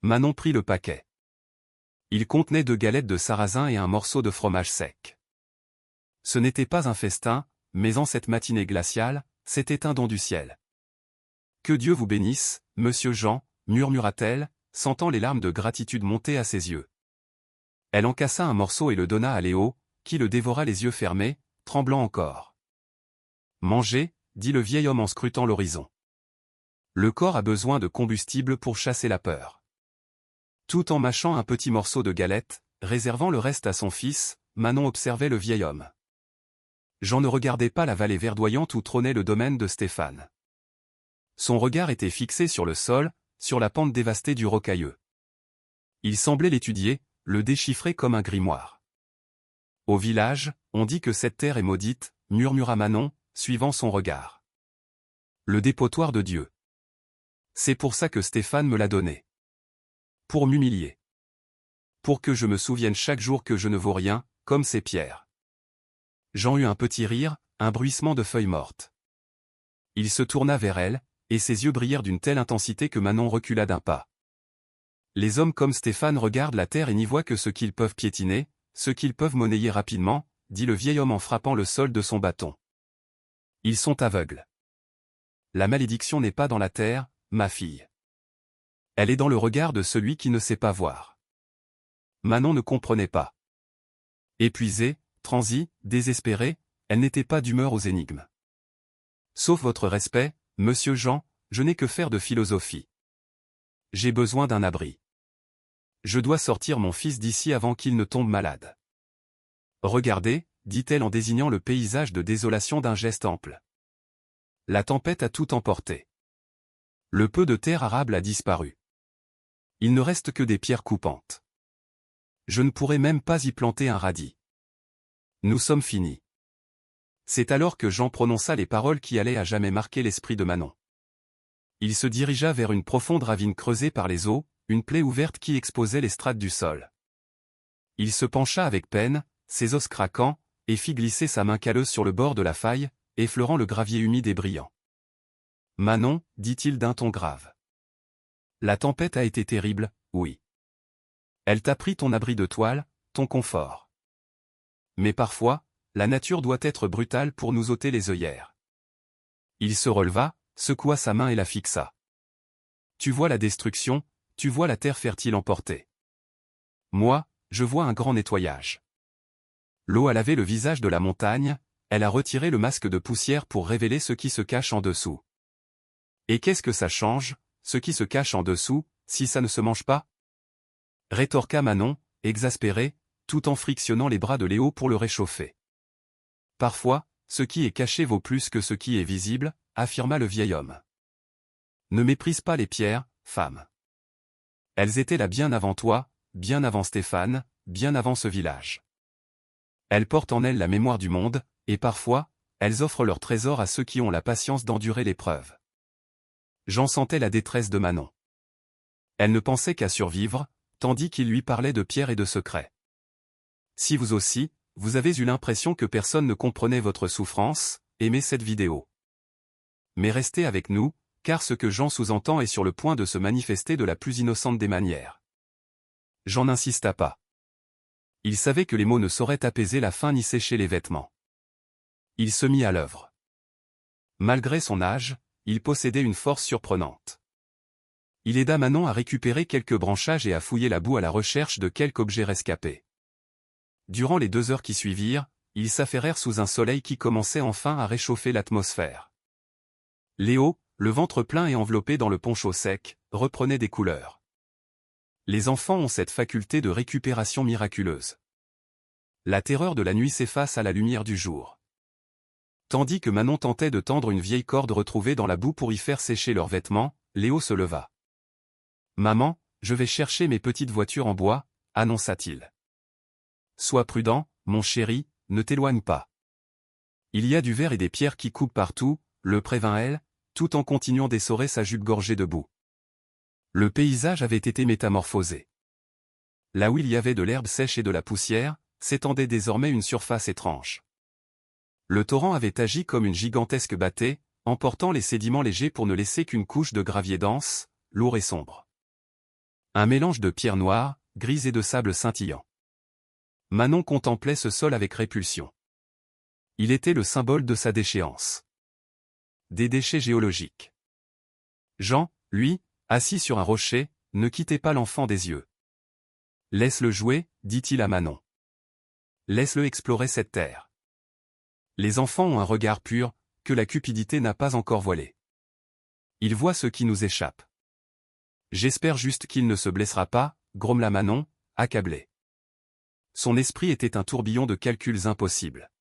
Manon prit le paquet. Il contenait 2 galettes de sarrasin et un morceau de fromage sec. Ce n'était pas un festin, mais en cette matinée glaciale, c'était un don du ciel. « Que Dieu vous bénisse, monsieur Jean, » murmura-t-elle, sentant les larmes de gratitude monter à ses yeux. Elle en cassa un morceau et le donna à Léo, qui le dévora les yeux fermés, tremblant encore. « Mangez, » dit le vieil homme en scrutant l'horizon. Le corps a besoin de combustible pour chasser la peur. Tout en mâchant un petit morceau de galette, réservant le reste à son fils, Manon observait le vieil homme. Jean ne regardait pas la vallée verdoyante où trônait le domaine de Stéphane. Son regard était fixé sur le sol, sur la pente dévastée du rocailleux. Il semblait l'étudier, le déchiffrer comme un grimoire. « Au village, on dit que cette terre est maudite, » murmura Manon, suivant son regard. « Le dépotoir de Dieu. C'est pour ça que Stéphane me l'a donné. Pour m'humilier. Pour que je me souvienne chaque jour que je ne vaux rien, comme ces pierres. » Jean eut un petit rire, un bruissement de feuilles mortes. Il se tourna vers elle, et ses yeux brillèrent d'une telle intensité que Manon recula d'un pas. Les hommes comme Stéphane regardent la terre et n'y voient que ce qu'ils peuvent piétiner, ce qu'ils peuvent monnayer rapidement, dit le vieil homme en frappant le sol de son bâton. Ils sont aveugles. La malédiction n'est pas dans la terre, ma fille. Elle est dans le regard de celui qui ne sait pas voir. Manon ne comprenait pas. Épuisée, transie, désespérée, elle n'était pas d'humeur aux énigmes. Sauf votre respect, monsieur Jean, je n'ai que faire de philosophie. J'ai besoin d'un abri. Je dois sortir mon fils d'ici avant qu'il ne tombe malade. Regardez, dit-elle en désignant le paysage de désolation d'un geste ample. La tempête a tout emporté. Le peu de terre arable a disparu. Il ne reste que des pierres coupantes. Je ne pourrai même pas y planter un radis. Nous sommes finis. C'est alors que Jean prononça les paroles qui allaient à jamais marquer l'esprit de Manon. Il se dirigea vers une profonde ravine creusée par les eaux, une plaie ouverte qui exposait les strates du sol. Il se pencha avec peine, ses os craquant, et fit glisser sa main calleuse sur le bord de la faille, effleurant le gravier humide et brillant. « Manon, dit-il d'un ton grave. La tempête a été terrible, oui. Elle t'a pris ton abri de toile, ton confort. Mais parfois, la nature doit être brutale pour nous ôter les œillères. Il se releva, secoua sa main et la fixa. Tu vois la destruction, tu vois la terre fertile emportée. Moi, je vois un grand nettoyage. L'eau a lavé le visage de la montagne, elle a retiré le masque de poussière pour révéler ce qui se cache en dessous. Et qu'est-ce que ça change, ce qui se cache en dessous, si ça ne se mange pas? Rétorqua Manon, exaspérée, tout en frictionnant les bras de Léo pour le réchauffer. Parfois, ce qui est caché vaut plus que ce qui est visible, affirma le vieil homme. Ne méprise pas les pierres, femme. Elles étaient là bien avant toi, bien avant Stéphane, bien avant ce village. Elles portent en elles la mémoire du monde, et parfois, elles offrent leur trésor à ceux qui ont la patience d'endurer l'épreuve. Jean sentait la détresse de Manon. Elle ne pensait qu'à survivre, tandis qu'il lui parlait de pierres et de secrets. Si vous aussi, vous avez eu l'impression que personne ne comprenait votre souffrance, aimez cette vidéo. Mais restez avec nous, car ce que Jean sous-entend est sur le point de se manifester de la plus innocente des manières. Jean n'insista pas. Il savait que les mots ne sauraient apaiser la faim ni sécher les vêtements. Il se mit à l'œuvre. Malgré son âge, il possédait une force surprenante. Il aida Manon à récupérer quelques branchages et à fouiller la boue à la recherche de quelque objet rescapé. Durant les 2 heures qui suivirent, ils s'affairèrent sous un soleil qui commençait enfin à réchauffer l'atmosphère. Léo, le ventre plein et enveloppé dans le poncho sec, reprenait des couleurs. Les enfants ont cette faculté de récupération miraculeuse. La terreur de la nuit s'efface à la lumière du jour. Tandis que Manon tentait de tendre une vieille corde retrouvée dans la boue pour y faire sécher leurs vêtements, Léo se leva. « Maman, je vais chercher mes petites voitures en bois », annonça-t-il. « Sois prudent, mon chéri, ne t'éloigne pas. Il y a du verre et des pierres qui coupent partout », le prévint elle, tout en continuant d'essorer sa jupe gorgée de boue. Le paysage avait été métamorphosé. Là où il y avait de l'herbe sèche et de la poussière, s'étendait désormais une surface étrange. Le torrent avait agi comme une gigantesque bâtée, emportant les sédiments légers pour ne laisser qu'une couche de gravier dense, lourd et sombre. Un mélange de pierres noires, grises et de sable scintillant. Manon contemplait ce sol avec répulsion. Il était le symbole de sa déchéance. Des déchets géologiques. Jean, lui, assis sur un rocher, ne quittait pas l'enfant des yeux. « Laisse-le jouer, dit-il à Manon. Laisse-le explorer cette terre. Les enfants ont un regard pur, que la cupidité n'a pas encore voilé. Il voit ce qui nous échappe. J'espère juste qu'il ne se blessera pas, grommela Manon, accablée. Son esprit était un tourbillon de calculs impossibles.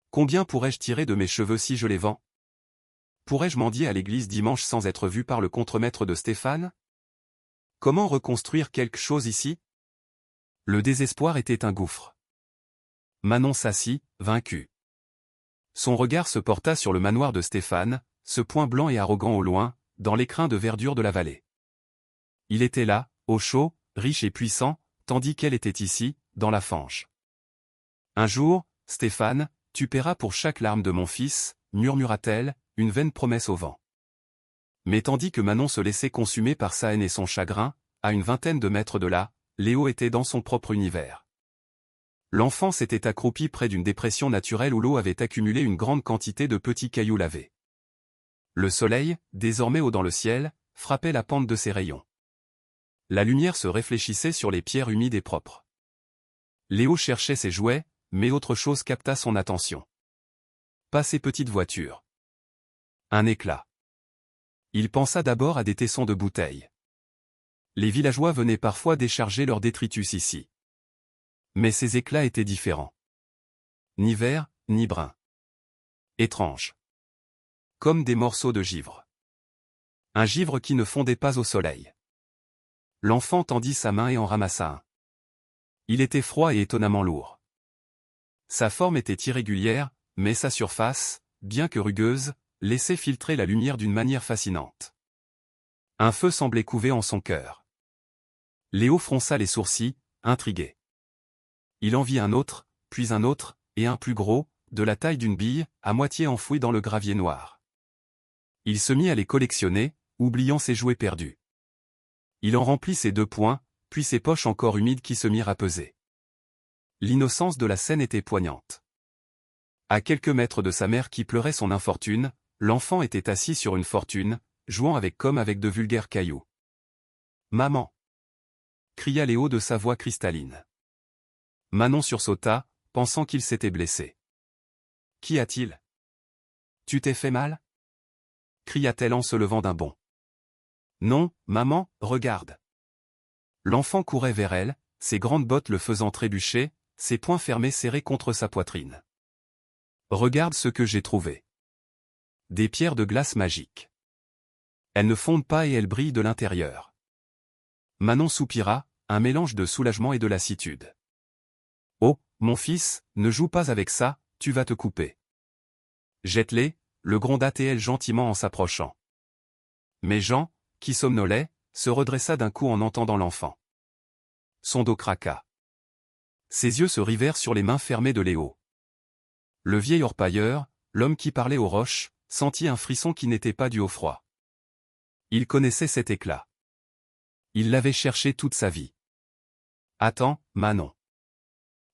Combien pourrais-je tirer de mes cheveux si je les vends? Pourrais-je mendier à l'église dimanche sans être vu par le contremaître de Stéphane? Comment reconstruire quelque chose ici? Le désespoir était un gouffre. Manon s'assit, vaincue. Son regard se porta sur le manoir de Stéphane, ce point blanc et arrogant au loin, dans l'écrin de verdure de la vallée. Il était là, au chaud, riche et puissant, tandis qu'elle était ici, dans la fange. Un jour, Stéphane, tu paieras pour chaque larme de mon fils, murmura-t-elle, une vaine promesse au vent. Mais tandis que Manon se laissait consumer par sa haine et son chagrin, à une vingtaine de mètres de là, Léo était dans son propre univers. L'enfant s'était accroupi près d'une dépression naturelle où l'eau avait accumulé une grande quantité de petits cailloux lavés. Le soleil, désormais haut dans le ciel, frappait la pente de ses rayons. La lumière se réfléchissait sur les pierres humides et propres. Léo cherchait ses jouets, mais autre chose capta son attention. Pas ses petites voitures. Un éclat. Il pensa d'abord à des tessons de bouteilles. Les villageois venaient parfois décharger leurs détritus ici. Mais ces éclats étaient différents. Ni verts, ni bruns. Étranges. Comme des morceaux de givre. Un givre qui ne fondait pas au soleil. L'enfant tendit sa main et en ramassa un. Il était froid et étonnamment lourd. Sa forme était irrégulière, mais sa surface, bien que rugueuse, laissait filtrer la lumière d'une manière fascinante. Un feu semblait couver en son cœur. Léo fronça les sourcils, intrigué. Il en vit un autre, puis un autre, et un plus gros, de la taille d'une bille, à moitié enfoui dans le gravier noir. Il se mit à les collectionner, oubliant ses jouets perdus. Il en remplit ses 2 poings, puis ses poches encore humides qui se mirent à peser. L'innocence de la scène était poignante. À quelques mètres de sa mère qui pleurait son infortune, l'enfant était assis sur une fortune, jouant comme avec de vulgaires cailloux. « Maman !» cria Léo de sa voix cristalline. Manon sursauta, pensant qu'il s'était blessé. « Qu'y a-t-il ? Tu t'es fait mal ?» cria-t-elle en se levant d'un bond. « Non, maman, regarde !» L'enfant courait vers elle, ses grandes bottes le faisant trébucher, ses poings fermés serrés contre sa poitrine. « Regarde ce que j'ai trouvé. Des pierres de glace magiques. Elles ne fondent pas et elles brillent de l'intérieur. » Manon soupira, un mélange de soulagement et de lassitude. « Oh, mon fils, ne joue pas avec ça, tu vas te couper. » « Jette-les » le gronda T.L. gentiment en s'approchant. Mais Jean, qui somnolait, se redressa d'un coup en entendant l'enfant. Son dos craqua. Ses yeux se rivèrent sur les mains fermées de Léo. Le vieil orpailleur, l'homme qui parlait aux roches, sentit un frisson qui n'était pas dû au froid. Il connaissait cet éclat. Il l'avait cherché toute sa vie. « Attends, Manon. »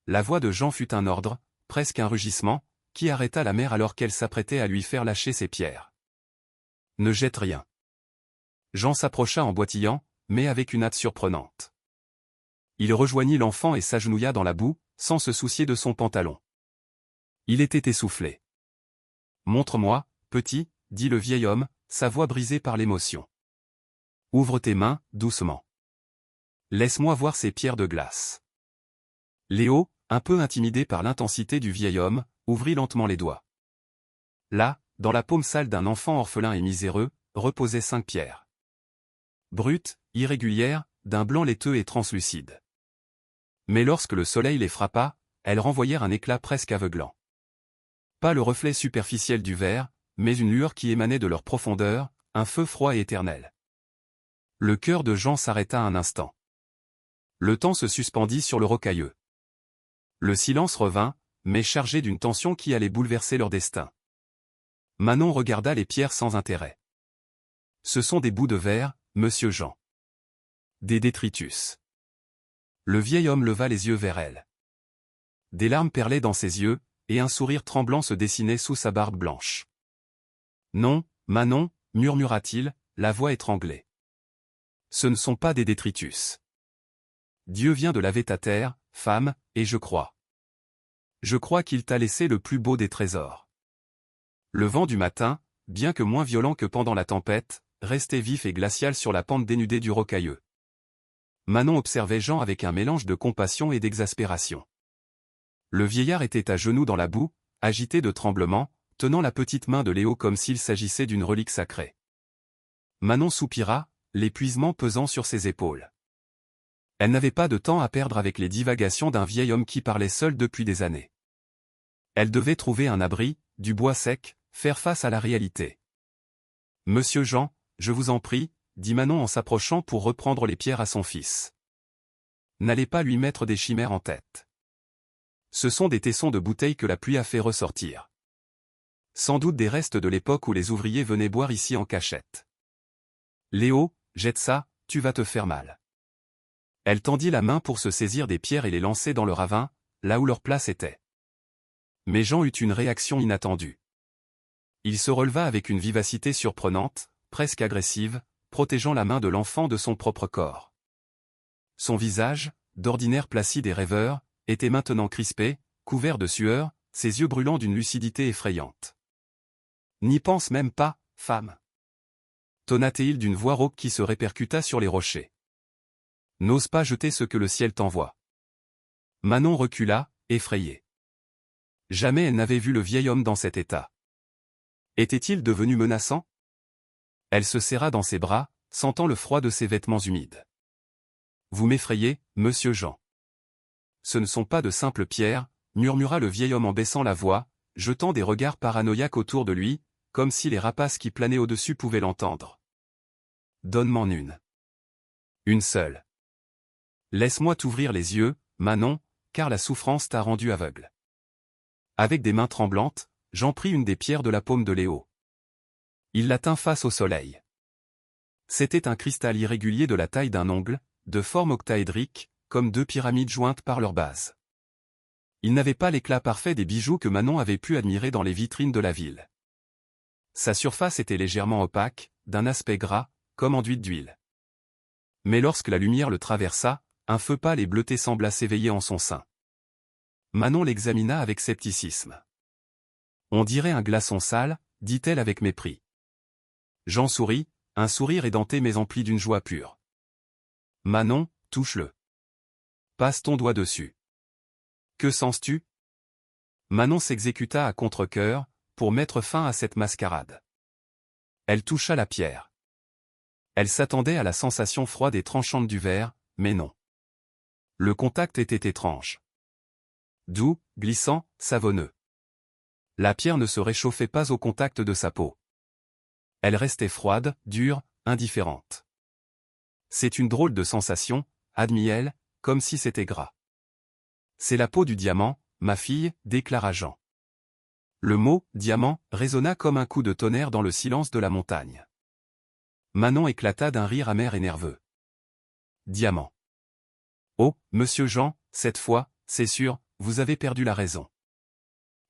La voix de Jean fut un ordre, presque un rugissement, qui arrêta la mère alors qu'elle s'apprêtait à lui faire lâcher ses pierres. « Ne jette rien. » Jean s'approcha en boitillant, mais avec une hâte surprenante. Il rejoignit l'enfant et s'agenouilla dans la boue, sans se soucier de son pantalon. Il était essoufflé. « Montre-moi, petit, » dit le vieil homme, sa voix brisée par l'émotion. « Ouvre tes mains, doucement. Laisse-moi voir ces pierres de glace. » Léo, un peu intimidé par l'intensité du vieil homme, ouvrit lentement les doigts. Là, dans la paume sale d'un enfant orphelin et miséreux, reposaient 5 pierres. Brutes, irrégulières, d'un blanc laiteux et translucide. Mais lorsque le soleil les frappa, elles renvoyèrent un éclat presque aveuglant. Pas le reflet superficiel du verre, mais une lueur qui émanait de leur profondeur, un feu froid et éternel. Le cœur de Jean s'arrêta un instant. Le temps se suspendit sur le rocailleux. Le silence revint, mais chargé d'une tension qui allait bouleverser leur destin. Manon regarda les pierres sans intérêt. « Ce sont des bouts de verre, monsieur Jean. Des détritus. » Le vieil homme leva les yeux vers elle. Des larmes perlaient dans ses yeux, et un sourire tremblant se dessinait sous sa barbe blanche. « Non, Manon, » murmura-t-il, la voix étranglée. « Ce ne sont pas des détritus. Dieu vient de laver ta terre, femme, et je crois. Je crois qu'il t'a laissé le plus beau des trésors. » Le vent du matin, bien que moins violent que pendant la tempête, restait vif et glacial sur la pente dénudée du rocailleux. Manon observait Jean avec un mélange de compassion et d'exaspération. Le vieillard était à genoux dans la boue, agité de tremblements, tenant la petite main de Léo comme s'il s'agissait d'une relique sacrée. Manon soupira, l'épuisement pesant sur ses épaules. Elle n'avait pas de temps à perdre avec les divagations d'un vieil homme qui parlait seul depuis des années. Elle devait trouver un abri, du bois sec, faire face à la réalité. « Monsieur Jean, je vous en prie, » dit Manon en s'approchant pour reprendre les pierres à son fils. « N'allez pas lui mettre des chimères en tête. Ce sont des tessons de bouteilles que la pluie a fait ressortir. Sans doute des restes de l'époque où les ouvriers venaient boire ici en cachette. Léo, jette ça, tu vas te faire mal. » Elle tendit la main pour se saisir des pierres et les lancer dans le ravin, là où leur place était. Mais Jean eut une réaction inattendue. Il se releva avec une vivacité surprenante, presque agressive, protégeant la main de l'enfant de son propre corps. Son visage, d'ordinaire placide et rêveur, était maintenant crispé, couvert de sueur, ses yeux brûlant d'une lucidité effrayante. « N'y pense même pas, femme !» tonna-t-il d'une voix rauque qui se répercuta sur les rochers. « N'ose pas jeter ce que le ciel t'envoie. » Manon recula, effrayée. Jamais elle n'avait vu le vieil homme dans cet état. Était-il devenu menaçant? Elle se serra dans ses bras, sentant le froid de ses vêtements humides. « Vous m'effrayez, monsieur Jean. »« Ce ne sont pas de simples pierres, » murmura le vieil homme en baissant la voix, jetant des regards paranoïaques autour de lui, comme si les rapaces qui planaient au-dessus pouvaient l'entendre. « Donne-m'en une. Une seule. Laisse-moi t'ouvrir les yeux, Manon, car la souffrance t'a rendu aveugle. » Avec des mains tremblantes, Jean prit une des pierres de la paume de Léo. Il la tint face au soleil. C'était un cristal irrégulier de la taille d'un ongle, de forme octaédrique, comme 2 pyramides jointes par leur base. Il n'avait pas l'éclat parfait des bijoux que Manon avait pu admirer dans les vitrines de la ville. Sa surface était légèrement opaque, d'un aspect gras, comme enduite d'huile. Mais lorsque la lumière le traversa, un feu pâle et bleuté sembla s'éveiller en son sein. Manon l'examina avec scepticisme. « On dirait un glaçon sale », dit-elle avec mépris. Jean sourit, un sourire édenté mais empli d'une joie pure. « Manon, touche-le. Passe ton doigt dessus. Que sens-tu » Manon s'exécuta à contre-cœur, pour mettre fin à cette mascarade. Elle toucha la pierre. Elle s'attendait à la sensation froide et tranchante du verre, mais non. Le contact était étrange. Doux, glissant, savonneux. La pierre ne se réchauffait pas au contact de sa peau. Elle restait froide, dure, indifférente. C'est une drôle de sensation, admit-elle, comme si c'était gras. C'est la peau du diamant, ma fille, déclara Jean. Le mot « diamant » résonna comme un coup de tonnerre dans le silence de la montagne. Manon éclata d'un rire amer et nerveux. Diamant. Oh, monsieur Jean, cette fois, c'est sûr, vous avez perdu la raison.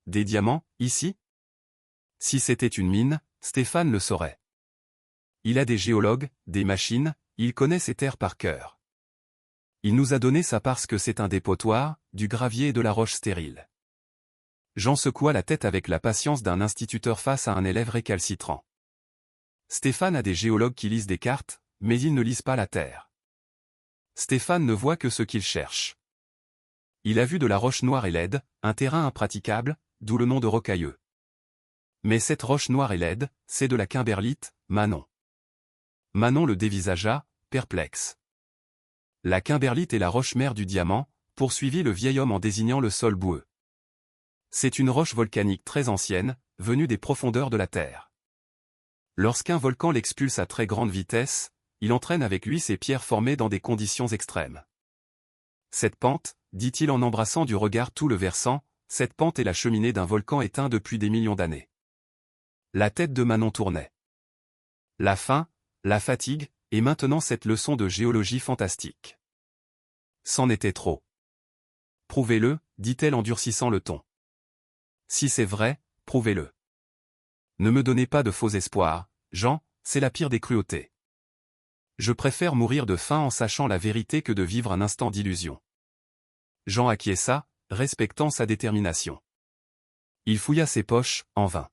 Des diamants, ici ? Si c'était une mine, Stéphane le saurait. Il a des géologues, des machines, il connaît ces terres par cœur. Il nous a donné ça parce que c'est un dépotoir, du gravier et de la roche stérile. Jean secoua la tête avec la patience d'un instituteur face à un élève récalcitrant. Stéphane a des géologues qui lisent des cartes, mais ils ne lisent pas la terre. Stéphane ne voit que ce qu'il cherche. Il a vu de la roche noire et laide, un terrain impraticable, d'où le nom de rocailleux. Mais cette roche noire et laide, c'est de la kimberlite, Manon. Manon le dévisagea, perplexe. La kimberlite est la roche mère du diamant, poursuivit le vieil homme en désignant le sol boueux. C'est une roche volcanique très ancienne, venue des profondeurs de la Terre. Lorsqu'un volcan l'expulse à très grande vitesse, il entraîne avec lui ses pierres formées dans des conditions extrêmes. Cette pente, dit-il en embrassant du regard tout le versant, cette pente est la cheminée d'un volcan éteint depuis des millions d'années. La tête de Manon tournait. La faim, la fatigue, et maintenant cette leçon de géologie fantastique. C'en était trop. Prouvez-le, dit-elle en durcissant le ton. Si c'est vrai, prouvez-le. Ne me donnez pas de faux espoirs, Jean, c'est la pire des cruautés. Je préfère mourir de faim en sachant la vérité que de vivre un instant d'illusion. Jean acquiesça, respectant sa détermination. Il fouilla ses poches, en vain.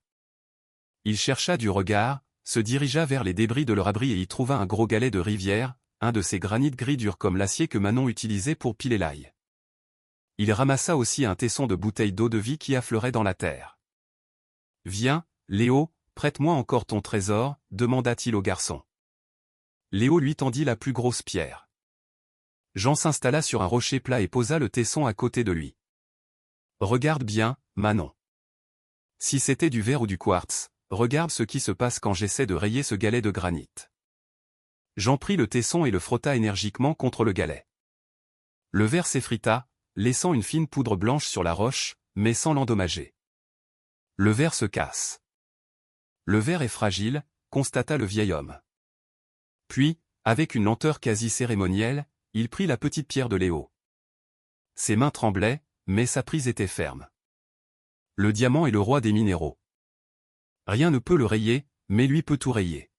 Il chercha du regard, se dirigea vers les débris de leur abri et y trouva un gros galet de rivière, un de ces granites gris durs comme l'acier que Manon utilisait pour piler l'ail. Il ramassa aussi un tesson de bouteilles d'eau de vie qui affleuraient dans la terre. « Viens, Léo, prête-moi encore ton trésor » demanda-t-il au garçon. Léo lui tendit la plus grosse pierre. Jean s'installa sur un rocher plat et posa le tesson à côté de lui. « Regarde bien, Manon. Si c'était du verre ou du quartz, regarde ce qui se passe quand j'essaie de rayer ce galet de granit. » Jean prit le tesson et le frotta énergiquement contre le galet. Le verre s'effrita, laissant une fine poudre blanche sur la roche, mais sans l'endommager. Le verre se casse. Le verre est fragile, constata le vieil homme. Puis, avec une lenteur quasi cérémonielle, il prit la petite pierre de Léo. Ses mains tremblaient, mais sa prise était ferme. Le diamant est le roi des minéraux. Rien ne peut le rayer, mais lui peut tout rayer.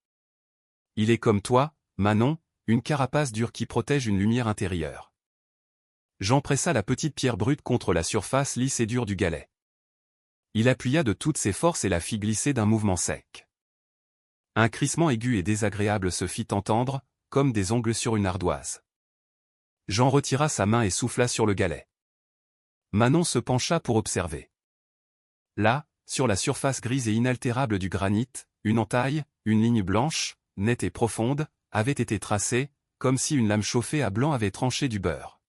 Il est comme toi, Manon, une carapace dure qui protège une lumière intérieure. Jean pressa la petite pierre brute contre la surface lisse et dure du galet. Il appuya de toutes ses forces et la fit glisser d'un mouvement sec. Un crissement aigu et désagréable se fit entendre, comme des ongles sur une ardoise. Jean retira sa main et souffla sur le galet. Manon se pencha pour observer. Là, sur la surface grise et inaltérable du granit, une entaille, une ligne blanche, nette et profonde, avait été tracée, comme si une lame chauffée à blanc avait tranché du beurre.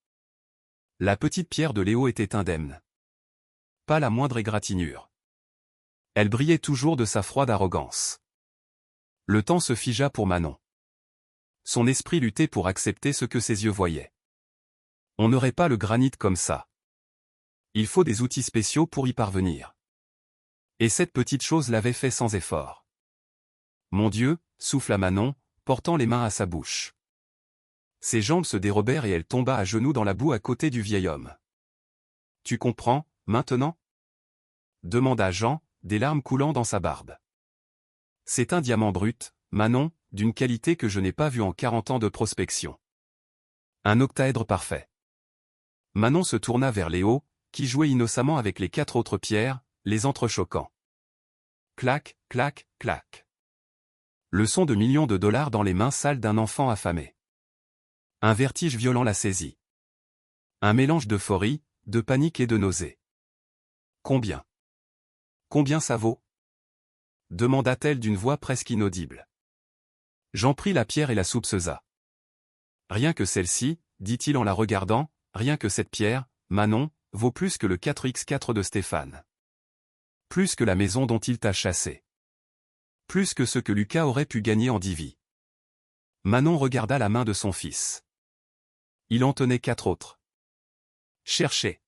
La petite pierre de Léo était indemne. Pas la moindre égratignure. Elle brillait toujours de sa froide arrogance. Le temps se figea pour Manon. Son esprit luttait pour accepter ce que ses yeux voyaient. On n'aurait pas le granit comme ça. Il faut des outils spéciaux pour y parvenir. Et cette petite chose l'avait fait sans effort. Mon Dieu, souffla Manon, portant les mains à sa bouche. Ses jambes se dérobèrent et elle tomba à genoux dans la boue à côté du vieil homme. tu comprends, maintenant? Demanda Jean, des larmes coulant dans sa barbe. C'est un diamant brut, Manon, d'une qualité que je n'ai pas vue en 40 ans de prospection. Un octaèdre parfait. Manon se tourna vers Léo, qui jouait innocemment avec les 4 autres pierres, les entrechoquant. Clac, clac, clac. Le son de millions de dollars dans les mains sales d'un enfant affamé. Un vertige violent la saisit. Un mélange d'euphorie, de panique et de nausée. Combien? Combien ça vaut? Demanda-t-elle d'une voix presque inaudible. Jean prit la pierre et la soupesausa. Rien que celle-ci, dit-il en la regardant, rien que cette pierre, Manon, vaut plus que le 4x4 de Stéphane. Plus que la maison dont il t'a chassé. Plus que ce que Lucas aurait pu gagner en 10 vies. Manon regarda la main de son fils. Il en tenait 4 autres. Cherchez.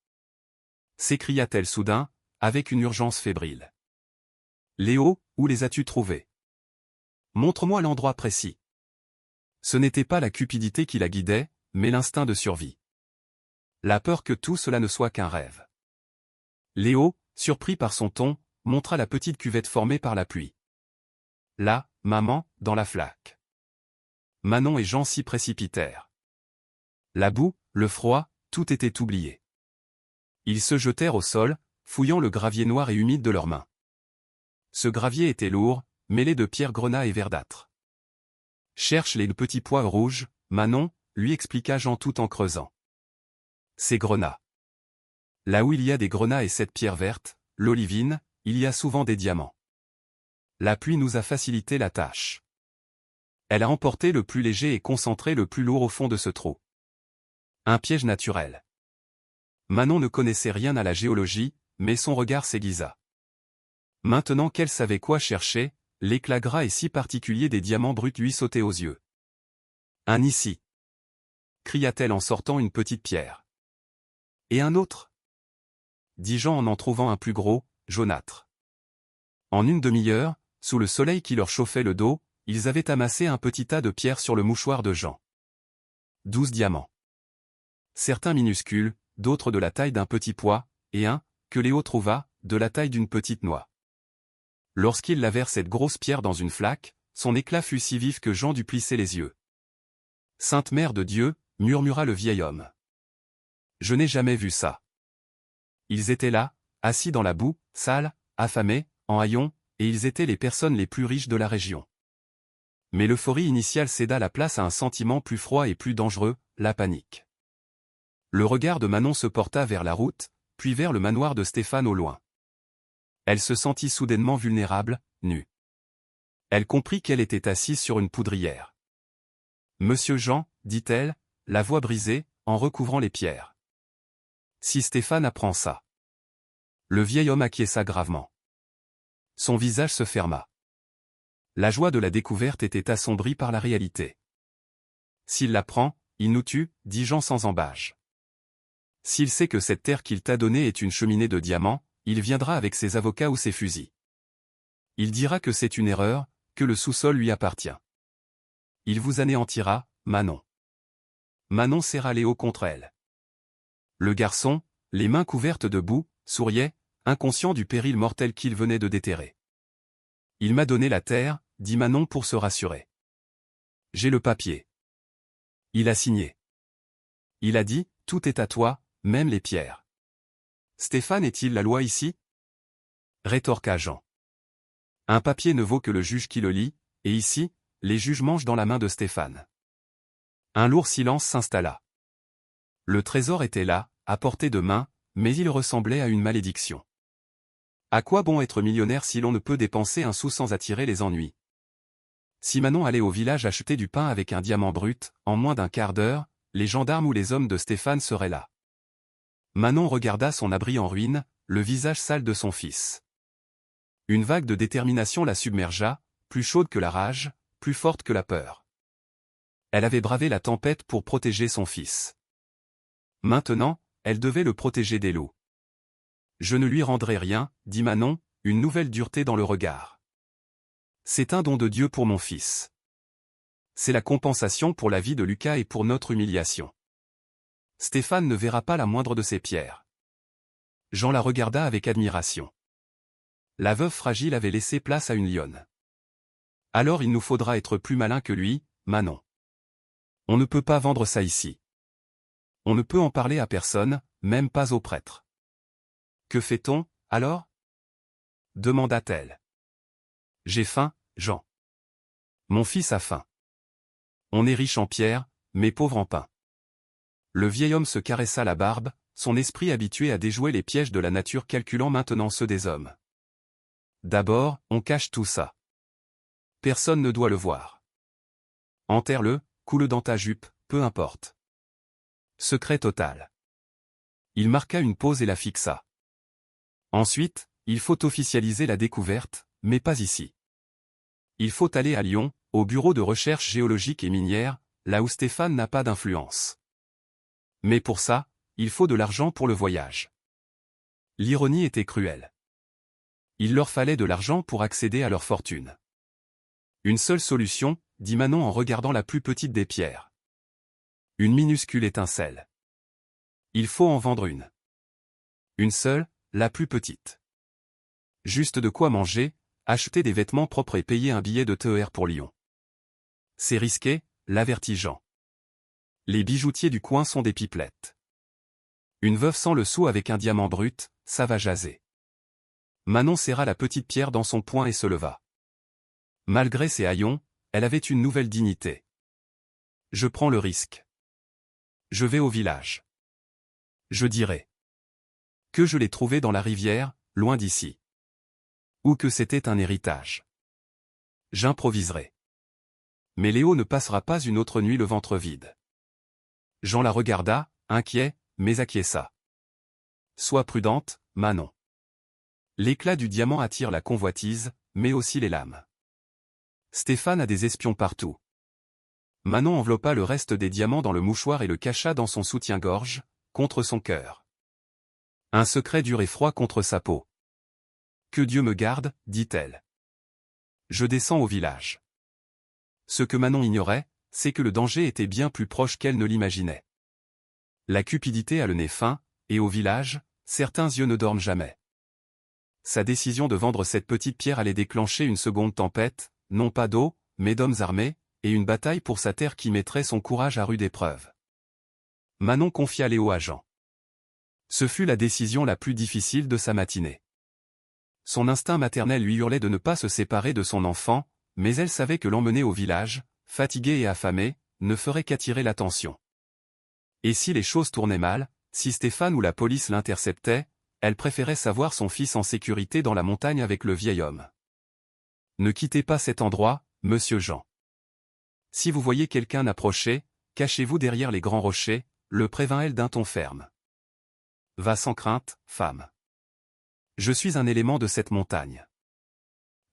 S'écria-t-elle soudain, avec une urgence fébrile. Léo, où les as-tu trouvés? Montre-moi l'endroit précis. Ce n'était pas la cupidité qui la guidait, mais l'instinct de survie. La peur que tout cela ne soit qu'un rêve. Léo, surpris par son ton, montra la petite cuvette formée par la pluie. Là, maman, dans la flaque. Manon et Jean s'y précipitèrent. La boue, le froid, tout était oublié. Ils se jetèrent au sol, fouillant le gravier noir et humide de leurs mains. Ce gravier était lourd, mêlé de pierres grenats et verdâtres. Cherche les petits pois rouges, Manon, lui expliqua Jean tout en creusant. Ces grenats. Là où il y a des grenats et cette pierre verte, l'olivine, il y a souvent des diamants. La pluie nous a facilité la tâche. Elle a emporté le plus léger et concentré le plus lourd au fond de ce trou. Un piège naturel. Manon ne connaissait rien à la géologie, mais son regard s'aiguisa. Maintenant qu'elle savait quoi chercher, l'éclat gras et si particulier des diamants bruts lui sautait aux yeux. Un ici. Cria-t-elle en sortant une petite pierre. Et un autre? Dit Jean en trouvant un plus gros, jaunâtre. En une demi-heure, sous le soleil qui leur chauffait le dos, ils avaient amassé un petit tas de pierres sur le mouchoir de Jean. 12 diamants. Certains minuscules, d'autres de la taille d'un petit pois, et un, que Léo trouva, de la taille d'une petite noix. Lorsqu'ils lavèrent cette grosse pierre dans une flaque, son éclat fut si vif que Jean dut plisser les yeux. Sainte Mère de Dieu, murmura le vieil homme. Je n'ai jamais vu ça. Ils étaient là, assis dans la boue, sales, affamés, en haillons, et ils étaient les personnes les plus riches de la région. Mais l'euphorie initiale céda la place à un sentiment plus froid et plus dangereux, la panique. Le regard de Manon se porta vers la route, puis vers le manoir de Stéphane au loin. Elle se sentit soudainement vulnérable, nue. Elle comprit qu'elle était assise sur une poudrière. « Monsieur Jean, dit-elle, la voix brisée, en recouvrant les pierres. Si Stéphane apprend ça. » Le vieil homme acquiesça gravement. Son visage se ferma. La joie de la découverte était assombrie par la réalité. « S'il l'apprend, il nous tue, dit Jean sans embâche. S'il sait que cette terre qu'il t'a donnée est une cheminée de diamants, il viendra avec ses avocats ou ses fusils. Il dira que c'est une erreur, que le sous-sol lui appartient. Il vous anéantira, Manon. » Manon serra Léo contre elle. Le garçon, les mains couvertes de boue, souriait, inconscient du péril mortel qu'il venait de déterrer. « Il m'a donné la terre, dit Manon pour se rassurer. J'ai le papier. Il a signé. Il a dit, tout est à toi, même les pierres. Stéphane est-il la loi ici? Rétorqua Jean. Un papier ne vaut que le juge qui le lit, et ici, les juges mangent dans la main de Stéphane. Un lourd silence s'installa. Le trésor était là, à portée de main, mais il ressemblait à une malédiction. À quoi bon être millionnaire si l'on ne peut dépenser un sou sans attirer les ennuis? Si Manon allait au village acheter du pain avec un diamant brut, en moins d'un quart d'heure, les gendarmes ou les hommes de Stéphane seraient là. Manon regarda son abri en ruine, le visage sale de son fils. Une vague de détermination la submergea, plus chaude que la rage, plus forte que la peur. Elle avait bravé la tempête pour protéger son fils. Maintenant, elle devait le protéger des loups. Je ne lui rendrai rien, dit Manon, une nouvelle dureté dans le regard. C'est un don de Dieu pour mon fils. C'est la compensation pour la vie de Lucas et pour notre humiliation. Stéphane ne verra pas la moindre de ces pierres. Jean la regarda avec admiration. La veuve fragile avait laissé place à une lionne. Alors il nous faudra être plus malin que lui, Manon. On ne peut pas vendre ça ici. On ne peut en parler à personne, même pas au prêtre. Que fait-on, alors? Demanda-t-elle. J'ai faim, Jean. Mon fils a faim. On est riche en pierre, mais pauvre en pain. Le vieil homme se caressa la barbe, son esprit habitué à déjouer les pièges de la nature calculant maintenant ceux des hommes. D'abord, on cache tout ça. Personne ne doit le voir. Enterre-le, coule dans ta jupe, peu importe. Secret total. Il marqua une pause et la fixa. Ensuite, il faut officialiser la découverte, mais pas ici. Il faut aller à Lyon, au bureau de recherche géologique et minière, là où Stéphane n'a pas d'influence. Mais pour ça, il faut de l'argent pour le voyage. L'ironie était cruelle. Il leur fallait de l'argent pour accéder à leur fortune. Une seule solution, dit Manon en regardant la plus petite des pierres. Une minuscule étincelle. Il faut en vendre une. Une seule, la plus petite. Juste de quoi manger, acheter des vêtements propres et payer un billet de TER pour Lyon. C'est risqué, l'avertit Jean. Les bijoutiers du coin sont des pipelettes. Une veuve sans le sou avec un diamant brut, ça va jaser. Manon serra la petite pierre dans son poing et se leva. Malgré ses haillons, elle avait une nouvelle dignité. Je prends le risque. Je vais au village. Je dirai que je l'ai trouvé dans la rivière, loin d'ici. Ou que c'était un héritage. J'improviserai. Mais Léo ne passera pas une autre nuit le ventre vide. Jean la regarda, inquiet, mais acquiesça. Sois prudente, Manon. L'éclat du diamant attire la convoitise, mais aussi les lames. Stéphane a des espions partout. Manon enveloppa le reste des diamants dans le mouchoir et le cacha dans son soutien-gorge, contre son cœur. Un secret dur et froid contre sa peau. Que Dieu me garde, dit-elle. Je descends au village. Ce que Manon ignorait, c'est que le danger était bien plus proche qu'elle ne l'imaginait. La cupidité a le nez fin, et au village, certains yeux ne dorment jamais. Sa décision de vendre cette petite pierre allait déclencher une seconde tempête, non pas d'eau, mais d'hommes armés, et une bataille pour sa terre qui mettrait son courage à rude épreuve. Manon confia Léo à Jean. Ce fut la décision la plus difficile de sa matinée. Son instinct maternel lui hurlait de ne pas se séparer de son enfant, mais elle savait que l'emmener au village, fatigué et affamé, ne ferait qu'attirer l'attention. Et si les choses tournaient mal, si Stéphane ou la police l'interceptaient, elle préférait savoir son fils en sécurité dans la montagne avec le vieil homme. Ne quittez pas cet endroit, monsieur Jean. Si vous voyez quelqu'un approcher, cachez-vous derrière les grands rochers, le prévint-elle d'un ton ferme. Va sans crainte, femme. Je suis un élément de cette montagne.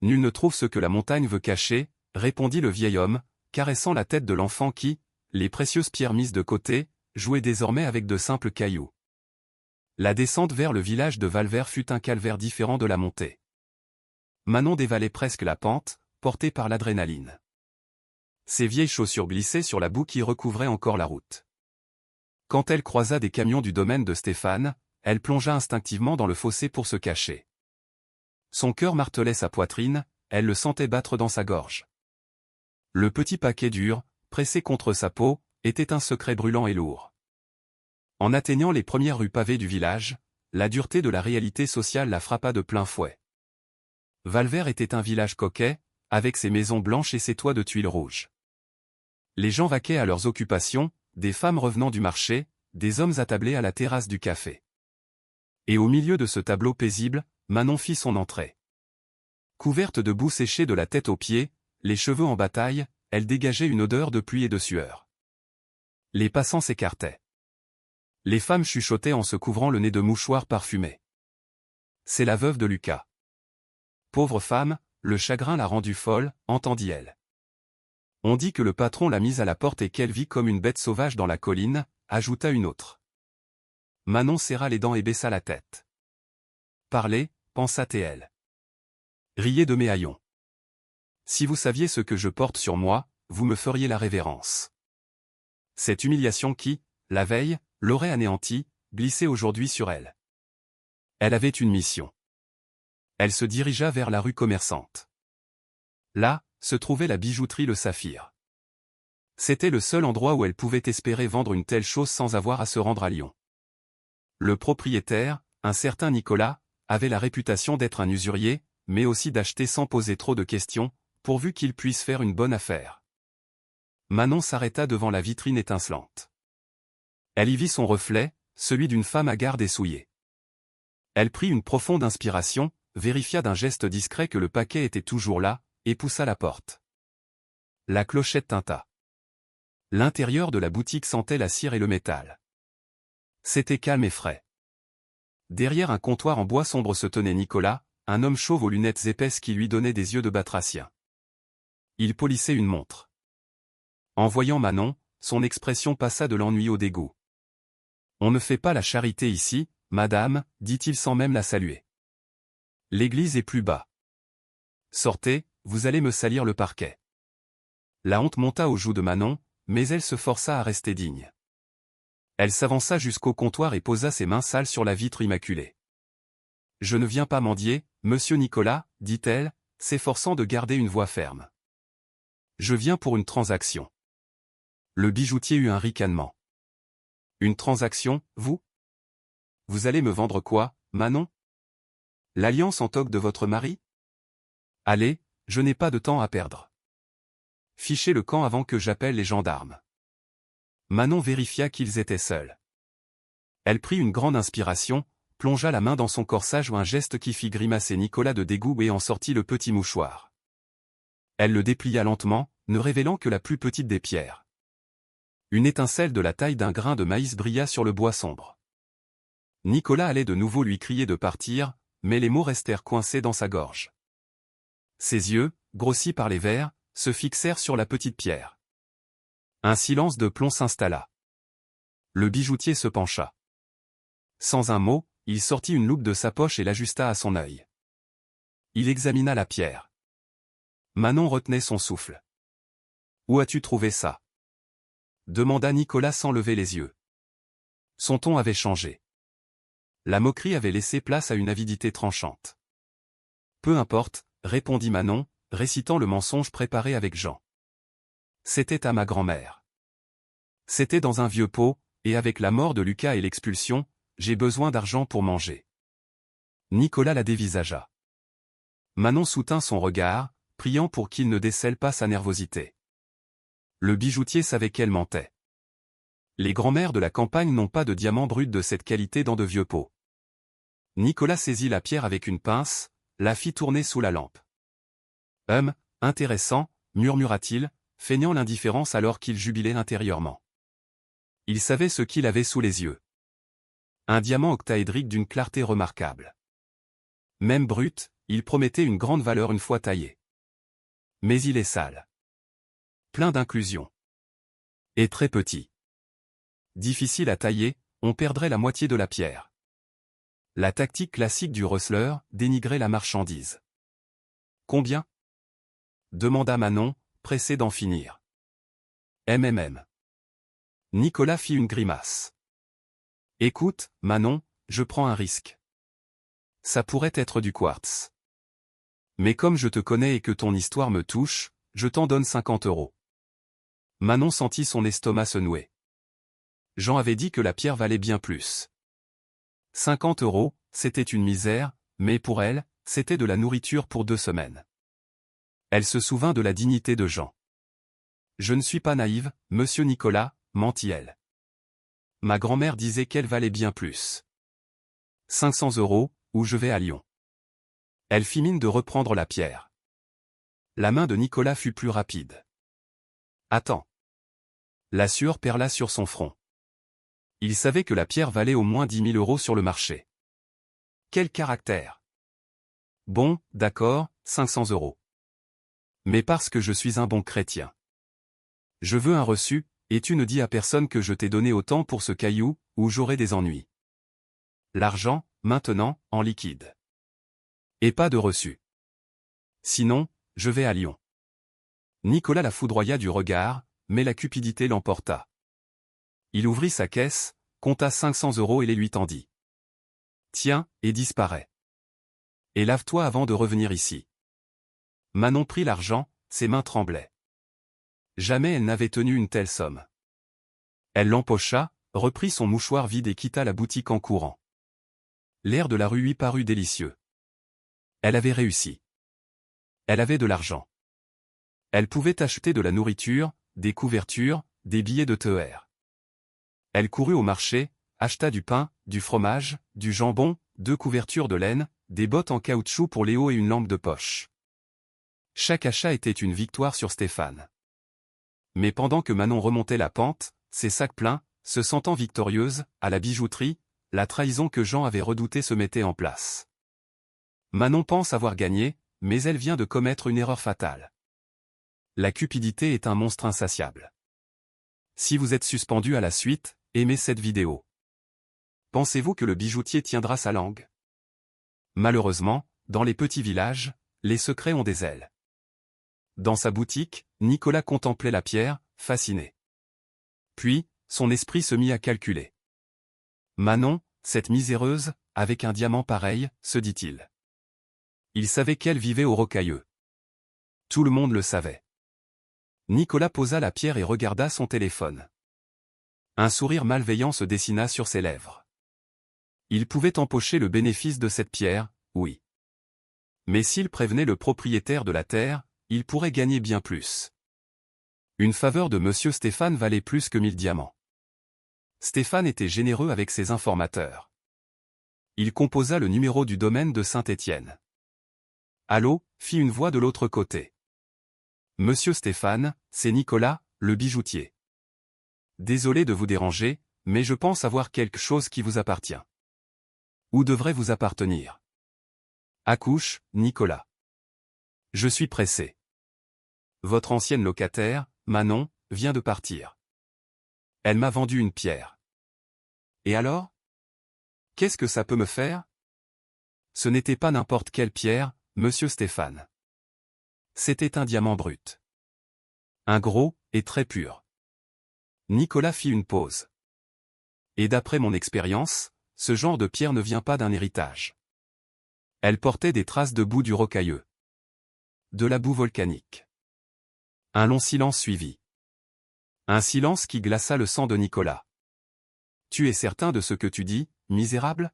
Nul ne trouve ce que la montagne veut cacher, répondit le vieil homme, caressant la tête de l'enfant qui, les précieuses pierres mises de côté, jouait désormais avec de simples cailloux. La descente vers le village de Valvert fut un calvaire différent de la montée. Manon dévalait presque la pente, portée par l'adrénaline. Ses vieilles chaussures glissaient sur la boue qui recouvrait encore la route. Quand elle croisa des camions du domaine de Stéphane, elle plongea instinctivement dans le fossé pour se cacher. Son cœur martelait sa poitrine, elle le sentait battre dans sa gorge. Le petit paquet dur, pressé contre sa peau, était un secret brûlant et lourd. En atteignant les premières rues pavées du village, la dureté de la réalité sociale la frappa de plein fouet. Valvert était un village coquet, avec ses maisons blanches et ses toits de tuiles rouges. Les gens vaquaient à leurs occupations, des femmes revenant du marché, des hommes attablés à la terrasse du café. Et au milieu de ce tableau paisible, Manon fit son entrée. Couverte de boue séchée de la tête aux pieds, les cheveux en bataille, elle dégageait une odeur de pluie et de sueur. Les passants s'écartaient. Les femmes chuchotaient en se couvrant le nez de mouchoirs parfumés. C'est la veuve de Lucas. Pauvre femme, le chagrin l'a rendue folle, entendit-elle. On dit que le patron l'a mise à la porte et qu'elle vit comme une bête sauvage dans la colline, ajouta une autre. Manon serra les dents et baissa la tête. Parlez, pensa-t-elle. Riez de mes haillons. Si vous saviez ce que je porte sur moi, vous me feriez la révérence. Cette humiliation qui, la veille, l'aurait anéantie, glissait aujourd'hui sur elle. Elle avait une mission. Elle se dirigea vers la rue commerçante. Là, se trouvait la bijouterie Le Saphir. C'était le seul endroit où elle pouvait espérer vendre une telle chose sans avoir à se rendre à Lyon. Le propriétaire, un certain Nicolas, avait la réputation d'être un usurier, mais aussi d'acheter sans poser trop de questions, pourvu qu'il puisse faire une bonne affaire. Manon s'arrêta devant la vitrine étincelante. Elle y vit son reflet, celui d'une femme hagarde et souillée. Elle prit une profonde inspiration, vérifia d'un geste discret que le paquet était toujours là, et poussa la porte. La clochette tinta. L'intérieur de la boutique sentait la cire et le métal. C'était calme et frais. Derrière un comptoir en bois sombre se tenait Nicolas, un homme chauve aux lunettes épaisses qui lui donnait des yeux de batracien. Il polissait une montre. En voyant Manon, son expression passa de l'ennui au dégoût. « On ne fait pas la charité ici, madame, dit-il sans même la saluer. L'église est plus bas. Sortez, vous allez me salir le parquet. » La honte monta aux joues de Manon, mais elle se força à rester digne. Elle s'avança jusqu'au comptoir et posa ses mains sales sur la vitre immaculée. « Je ne viens pas mendier, monsieur Nicolas, dit-elle, s'efforçant de garder une voix ferme. Je viens pour une transaction. » Le bijoutier eut un ricanement. « Une transaction, vous? Vous allez me vendre quoi, Manon? L'alliance en toque de votre mari? Allez, je n'ai pas de temps à perdre. Fichez le camp avant que j'appelle les gendarmes. » Manon vérifia qu'ils étaient seuls. Elle prit une grande inspiration, plongea la main dans son corsage ou un geste qui fit grimacer Nicolas de dégoût et en sortit le petit mouchoir. Elle le déplia lentement, ne révélant que la plus petite des pierres. Une étincelle de la taille d'un grain de maïs brilla sur le bois sombre. Nicolas allait de nouveau lui crier de partir, mais les mots restèrent coincés dans sa gorge. Ses yeux, grossis par les vers, se fixèrent sur la petite pierre. Un silence de plomb s'installa. Le bijoutier se pencha. Sans un mot, il sortit une loupe de sa poche et l'ajusta à son œil. Il examina la pierre. Manon retenait son souffle. « Où as-tu trouvé ça ?» demanda Nicolas sans lever les yeux. Son ton avait changé. La moquerie avait laissé place à une avidité tranchante. « Peu importe, répondit Manon, récitant le mensonge préparé avec Jean. C'était à ma grand-mère. C'était dans un vieux pot, et avec la mort de Lucas et l'expulsion, j'ai besoin d'argent pour manger. Nicolas la dévisagea. Manon soutint son regard, priant pour qu'il ne décèle pas sa nervosité. Le bijoutier savait qu'elle mentait. Les grands-mères de la campagne n'ont pas de diamants bruts de cette qualité dans de vieux pots. Nicolas saisit la pierre avec une pince, la fit tourner sous la lampe. Intéressant, murmura-t-il, feignant l'indifférence alors qu'il jubilait intérieurement. Il savait ce qu'il avait sous les yeux. Un diamant octaédrique d'une clarté remarquable. Même brut, il promettait une grande valeur une fois taillé. Mais il est sale. Plein d'inclusions. Et très petit. Difficile à tailler, on perdrait la moitié de la pierre. La tactique classique du rustler, dénigrer la marchandise. Combien? Demanda Manon, pressée d'en finir. Nicolas fit une grimace. Écoute, Manon, je prends un risque. Ça pourrait être du quartz. Mais comme je te connais et que ton histoire me touche, je t'en donne 50 €. Manon sentit son estomac se nouer. Jean avait dit que la pierre valait bien plus. 50 €, c'était une misère, mais pour elle, c'était de la nourriture pour 2 semaines. Elle se souvint de la dignité de Jean. Je ne suis pas naïve, monsieur Nicolas, mentit-elle. Ma grand-mère disait qu'elle valait bien plus. 500 €, ou je vais à Lyon. Elle fit mine de reprendre la pierre. La main de Nicolas fut plus rapide. Attends. La sueur perla sur son front. Il savait que la pierre valait au moins 10 000 € sur le marché. Quel caractère! Bon, d'accord, 500 €. Mais parce que je suis un bon chrétien. Je veux un reçu, et tu ne dis à personne que je t'ai donné autant pour ce caillou, ou j'aurai des ennuis. L'argent, maintenant, en liquide. Et pas de reçu. Sinon, je vais à Lyon. Nicolas la foudroya du regard, mais la cupidité l'emporta. Il ouvrit sa caisse, compta 500 € et les lui tendit. tiens, et disparaît. Et lave-toi avant de revenir ici. Manon prit l'argent, ses mains tremblaient. Jamais elle n'avait tenu une telle somme. Elle l'empocha, reprit son mouchoir vide et quitta la boutique en courant. L'air de la rue lui parut délicieux. Elle avait réussi. Elle avait de l'argent. Elle pouvait acheter de la nourriture, des couvertures, des billets de TER. Elle courut au marché, acheta du pain, du fromage, du jambon, 2 couvertures de laine, des bottes en caoutchouc pour Léo et une lampe de poche. Chaque achat était une victoire sur Stéphane. Mais pendant que Manon remontait la pente, ses sacs pleins, se sentant victorieuse, à la bijouterie, la trahison que Jean avait redoutée se mettait en place. Manon pense avoir gagné, mais elle vient de commettre une erreur fatale. La cupidité est un monstre insatiable. Si vous êtes suspendu à la suite, aimez cette vidéo. Pensez-vous que le bijoutier tiendra sa langue? Malheureusement, dans les petits villages, les secrets ont des ailes. Dans sa boutique, Nicolas contemplait la pierre, fasciné. Puis, son esprit se mit à calculer. Manon, cette miséreuse, avec un diamant pareil, se dit-il. Il savait qu'elle vivait au Rocailleux. Tout le monde le savait. Nicolas posa la pierre et regarda son téléphone. Un sourire malveillant se dessina sur ses lèvres. Il pouvait empocher le bénéfice de cette pierre, oui. Mais s'il prévenait le propriétaire de la terre, il pourrait gagner bien plus. Une faveur de Monsieur Stéphane valait plus que 1000 diamants. Stéphane était généreux avec ses informateurs. Il composa le numéro du domaine de Saint-Étienne. Allô, fit une voix de l'autre côté. Monsieur Stéphane, c'est Nicolas, le bijoutier. Désolé de vous déranger, mais je pense avoir quelque chose qui vous appartient. Ou devrait vous appartenir. Accouche, Nicolas. Je suis pressé. Votre ancienne locataire, Manon, vient de partir. Elle m'a vendu une pierre. Et alors? Qu'est-ce que ça peut me faire? Ce n'était pas n'importe quelle pierre, Monsieur Stéphane. C'était un diamant brut. Un gros, et très pur. Nicolas fit une pause. Et d'après mon expérience, ce genre de pierre ne vient pas d'un héritage. Elle portait des traces de boue du rocailleux. De la boue volcanique. Un long silence suivit. Un silence qui glaça le sang de Nicolas. Tu es certain de ce que tu dis, misérable?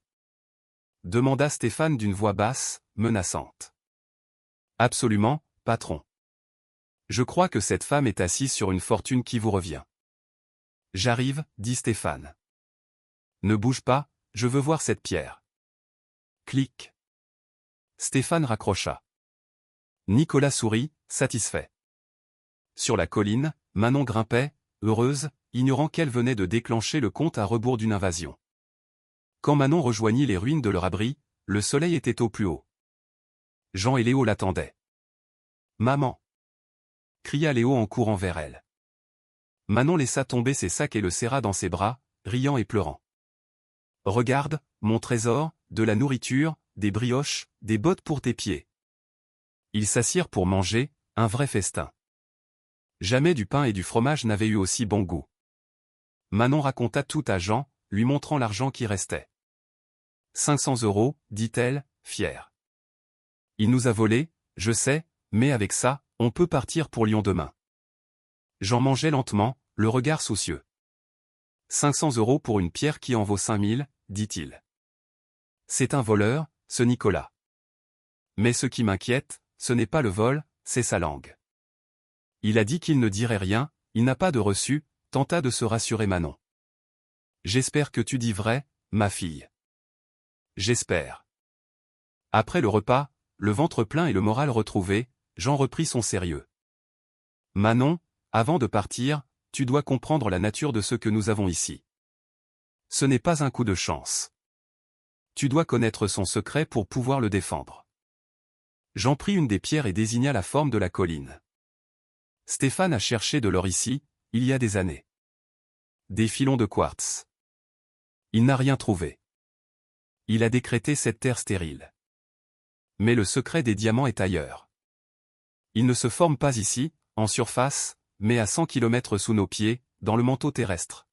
Demanda Stéphane d'une voix basse, menaçante. Absolument, patron. Je crois que cette femme est assise sur une fortune qui vous revient. J'arrive, dit Stéphane. Ne bouge pas, je veux voir cette pierre. Clic. Stéphane raccrocha. Nicolas sourit, satisfait. Sur la colline, Manon grimpait, heureuse, ignorant qu'elle venait de déclencher le compte à rebours d'une invasion. Quand Manon rejoignit les ruines de leur abri, le soleil était au plus haut. Jean et Léo l'attendaient. « Maman !» cria Léo en courant vers elle. Manon laissa tomber ses sacs et le serra dans ses bras, riant et pleurant. « Regarde, mon trésor, de la nourriture, des brioches, des bottes pour tes pieds. » Ils s'assirent pour manger, un vrai festin. Jamais du pain et du fromage n'avaient eu aussi bon goût. Manon raconta tout à Jean, lui montrant l'argent qui restait. 500 €, dit-elle, fière. Il nous a volés, je sais, mais avec ça, on peut partir pour Lyon demain. Jean mangeait lentement, le regard soucieux. 500 € pour une pierre qui en vaut 5000, dit-il. C'est un voleur, ce Nicolas. Mais ce qui m'inquiète, ce n'est pas le vol, c'est sa langue. Il a dit qu'il ne dirait rien, il n'a pas de reçu, tenta de se rassurer Manon. J'espère que tu dis vrai, ma fille. J'espère. Après le repas, le ventre plein et le moral retrouvé, Jean reprit son sérieux. Manon, avant de partir, tu dois comprendre la nature de ce que nous avons ici. Ce n'est pas un coup de chance. Tu dois connaître son secret pour pouvoir le défendre. Jean prit une des pierres et désigna la forme de la colline. Stéphane a cherché de l'or ici, il y a des années. Des filons de quartz. Il n'a rien trouvé. Il a décrété cette terre stérile. Mais le secret des diamants est ailleurs. Ils ne se forment pas ici, en surface, mais à 100 km sous nos pieds, dans le manteau terrestre.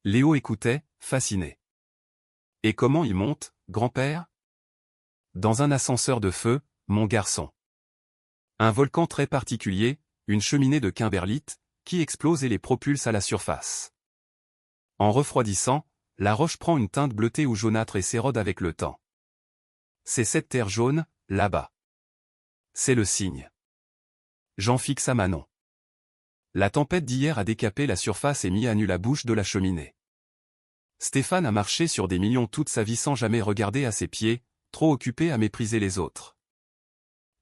Léo écoutait, fasciné. Et comment il monte, grand-père? Dans un ascenseur de feu, mon garçon. Un volcan très particulier, une cheminée de kimberlite, qui explose et les propulse à la surface. En refroidissant, la roche prend une teinte bleutée ou jaunâtre et s'érode avec le temps. C'est cette terre jaune, là-bas. C'est le signe. J'en fixe à Manon. La tempête d'hier a décapé la surface et mis à nu la bouche de la cheminée. Stéphane a marché sur des millions toute sa vie sans jamais regarder à ses pieds, trop occupé à mépriser les autres.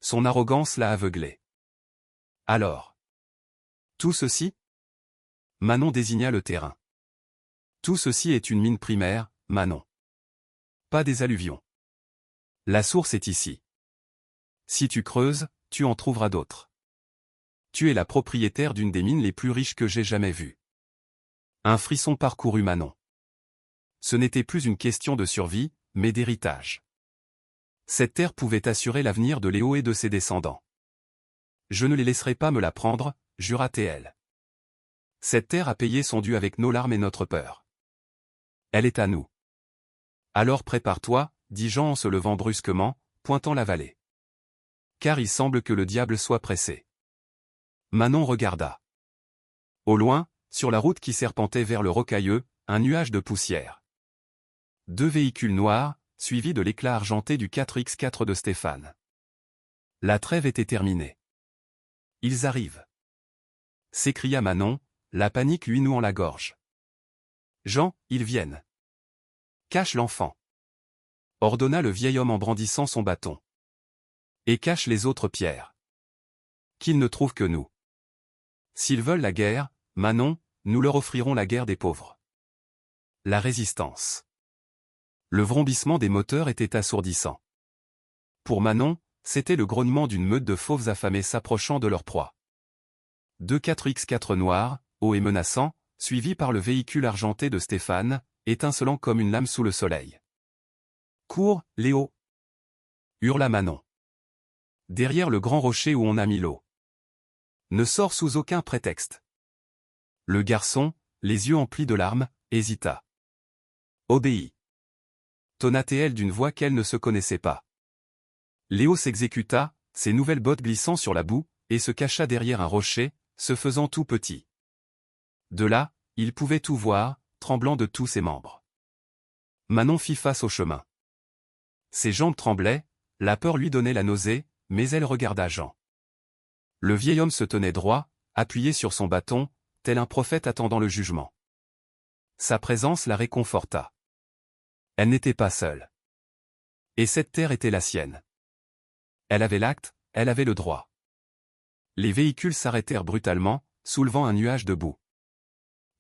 Son arrogance l'a aveuglé. Alors. Tout ceci? Manon désigna le terrain. Tout ceci est une mine primaire, Manon. Pas des alluvions. La source est ici. Si tu creuses, tu en trouveras d'autres. Tu es la propriétaire d'une des mines les plus riches que j'ai jamais vues. Un frisson parcourut Manon. Ce n'était plus une question de survie, mais d'héritage. Cette terre pouvait assurer l'avenir de Léo et de ses descendants. Je ne les laisserai pas me la prendre, jura-t-elle. Cette terre a payé son dû avec nos larmes et notre peur. Elle est à nous. Alors prépare-toi, dit Jean en se levant brusquement, pointant la vallée. Car il semble que le diable soit pressé. Manon regarda. Au loin, sur la route qui serpentait vers le rocailleux, un nuage de poussière. 2 véhicules noirs, suivis de l'éclat argenté du 4x4 de Stéphane. La trêve était terminée. Ils arrivent. S'écria Manon, la panique lui nouant la gorge. Jean, ils viennent. Cache l'enfant. Ordonna le vieil homme en brandissant son bâton. Et cache les autres pierres. Qu'ils ne trouvent que nous. S'ils veulent la guerre, Manon, nous leur offrirons la guerre des pauvres. La résistance. Le vrombissement des moteurs était assourdissant. Pour Manon, c'était le grognement d'une meute de fauves affamés s'approchant de leur proie. 2 4x4 noirs, hauts et menaçants, suivis par le véhicule argenté de Stéphane, étincelant comme une lame sous le soleil. « Cours, Léo !» hurla Manon. Derrière le grand rocher où on a mis l'eau. Ne sors sous aucun prétexte. Le garçon, les yeux emplis de larmes, hésita. Obéis. Tonna-t-elle d'une voix qu'elle ne se connaissait pas. Léo s'exécuta, ses nouvelles bottes glissant sur la boue, et se cacha derrière un rocher, se faisant tout petit. De là, il pouvait tout voir, tremblant de tous ses membres. Manon fit face au chemin. Ses jambes tremblaient, la peur lui donnait la nausée, mais elle regarda Jean. Le vieil homme se tenait droit, appuyé sur son bâton, tel un prophète attendant le jugement. Sa présence la réconforta. Elle n'était pas seule. Et cette terre était la sienne. Elle avait l'acte, elle avait le droit. Les véhicules s'arrêtèrent brutalement, soulevant un nuage de boue.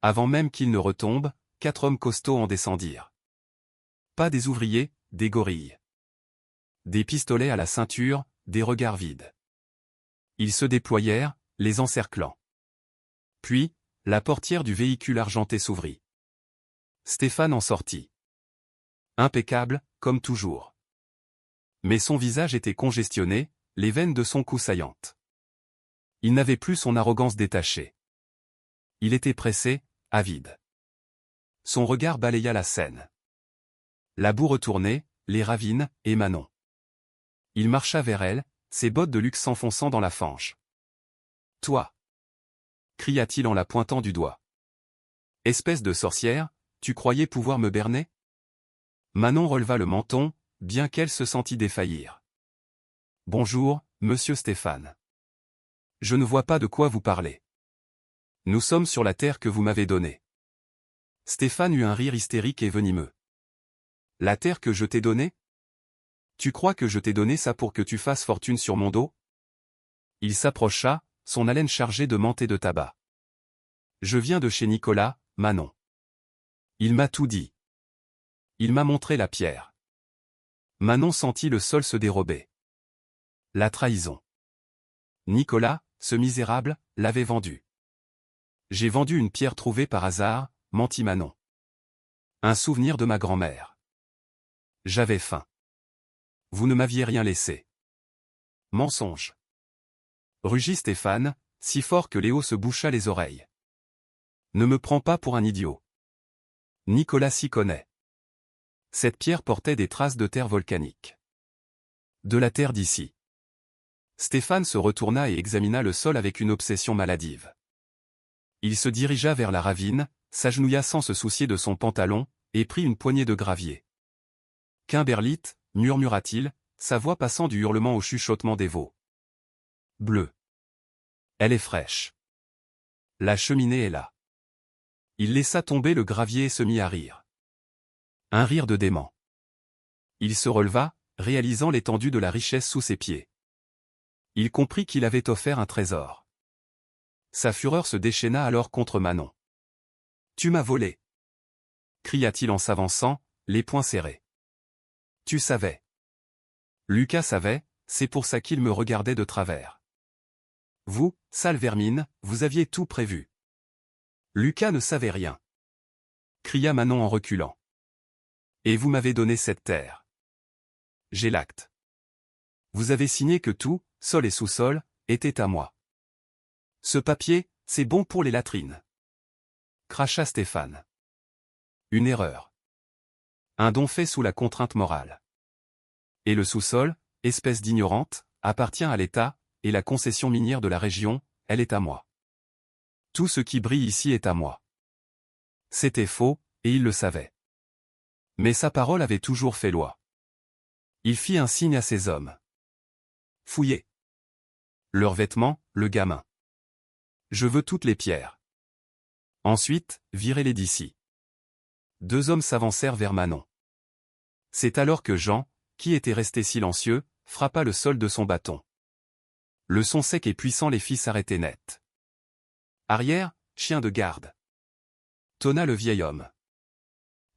Avant même qu'ils ne retombent, 4 hommes costauds en descendirent. Pas des ouvriers, des gorilles. Des pistolets à la ceinture, des regards vides. Ils se déployèrent, les encerclant. Puis, la portière du véhicule argenté s'ouvrit. Stéphane en sortit. Impeccable, comme toujours. Mais son visage était congestionné, les veines de son cou saillantes. Il n'avait plus son arrogance détachée. Il était pressé, avide. Son regard balaya la scène. La boue retournée, les ravines, et Manon. Il marcha vers elle, ses bottes de luxe s'enfonçant dans la fange. « Toi !» cria-t-il en la pointant du doigt. « Espèce de sorcière, tu croyais pouvoir me berner ?» Manon releva le menton, bien qu'elle se sentît défaillir. « Bonjour, monsieur Stéphane. Je ne vois pas de quoi vous parlez. Nous sommes sur la terre que vous m'avez donnée. » Stéphane eut un rire hystérique et venimeux. « La terre que je t'ai donnée ? Tu crois que je t'ai donné ça pour que tu fasses fortune sur mon dos ? » Il s'approcha, son haleine chargée de menthe et de tabac. « Je viens de chez Nicolas, Manon. Il m'a tout dit. Il m'a montré la pierre. » Manon sentit le sol se dérober. La trahison. Nicolas, ce misérable, l'avait vendue. « J'ai vendu une pierre trouvée par hasard, » mentit Manon. « Un souvenir de ma grand-mère. J'avais faim. Vous ne m'aviez rien laissé. » Mensonge. Rugit Stéphane, si fort que Léo se boucha les oreilles. « Ne me prends pas pour un idiot. Nicolas s'y connaît. Cette pierre portait des traces de terre volcanique. De la terre d'ici. Stéphane se retourna et examina le sol avec une obsession maladive. Il se dirigea vers la ravine, s'agenouilla sans se soucier de son pantalon, et prit une poignée de gravier. Kimberlite, murmura-t-il, sa voix passant du hurlement au chuchotement des veaux. Bleu. Elle est fraîche. La cheminée est là. Il laissa tomber le gravier et se mit à rire. Un rire de dément. Il se releva, réalisant l'étendue de la richesse sous ses pieds. Il comprit qu'il avait offert un trésor. Sa fureur se déchaîna alors contre Manon. « Tu m'as volé !» cria-t-il en s'avançant, les poings serrés. « Tu savais. » Lucas savait, c'est pour ça qu'il me regardait de travers. « Vous, sale vermine, vous aviez tout prévu. » Lucas ne savait rien. Cria Manon en reculant. « Et vous m'avez donné cette terre. J'ai l'acte. Vous avez signé que tout, sol et sous-sol, était à moi. Ce papier, c'est bon pour les latrines. » Cracha Stéphane. Une erreur. Un don fait sous la contrainte morale. Et le sous-sol, espèce d'ignorante, appartient à l'État, et la concession minière de la région, elle est à moi. Tout ce qui brille ici est à moi. C'était faux, et il le savait. Mais sa parole avait toujours fait loi. Il fit un signe à ses hommes. Fouillez. Leurs vêtements, le gamin. Je veux toutes les pierres. Ensuite, virez-les d'ici. Deux hommes s'avancèrent vers Manon. C'est alors que Jean, qui était resté silencieux, frappa le sol de son bâton. Le son sec et puissant les fit s'arrêter net. Arrière, chien de garde. Tonna le vieil homme.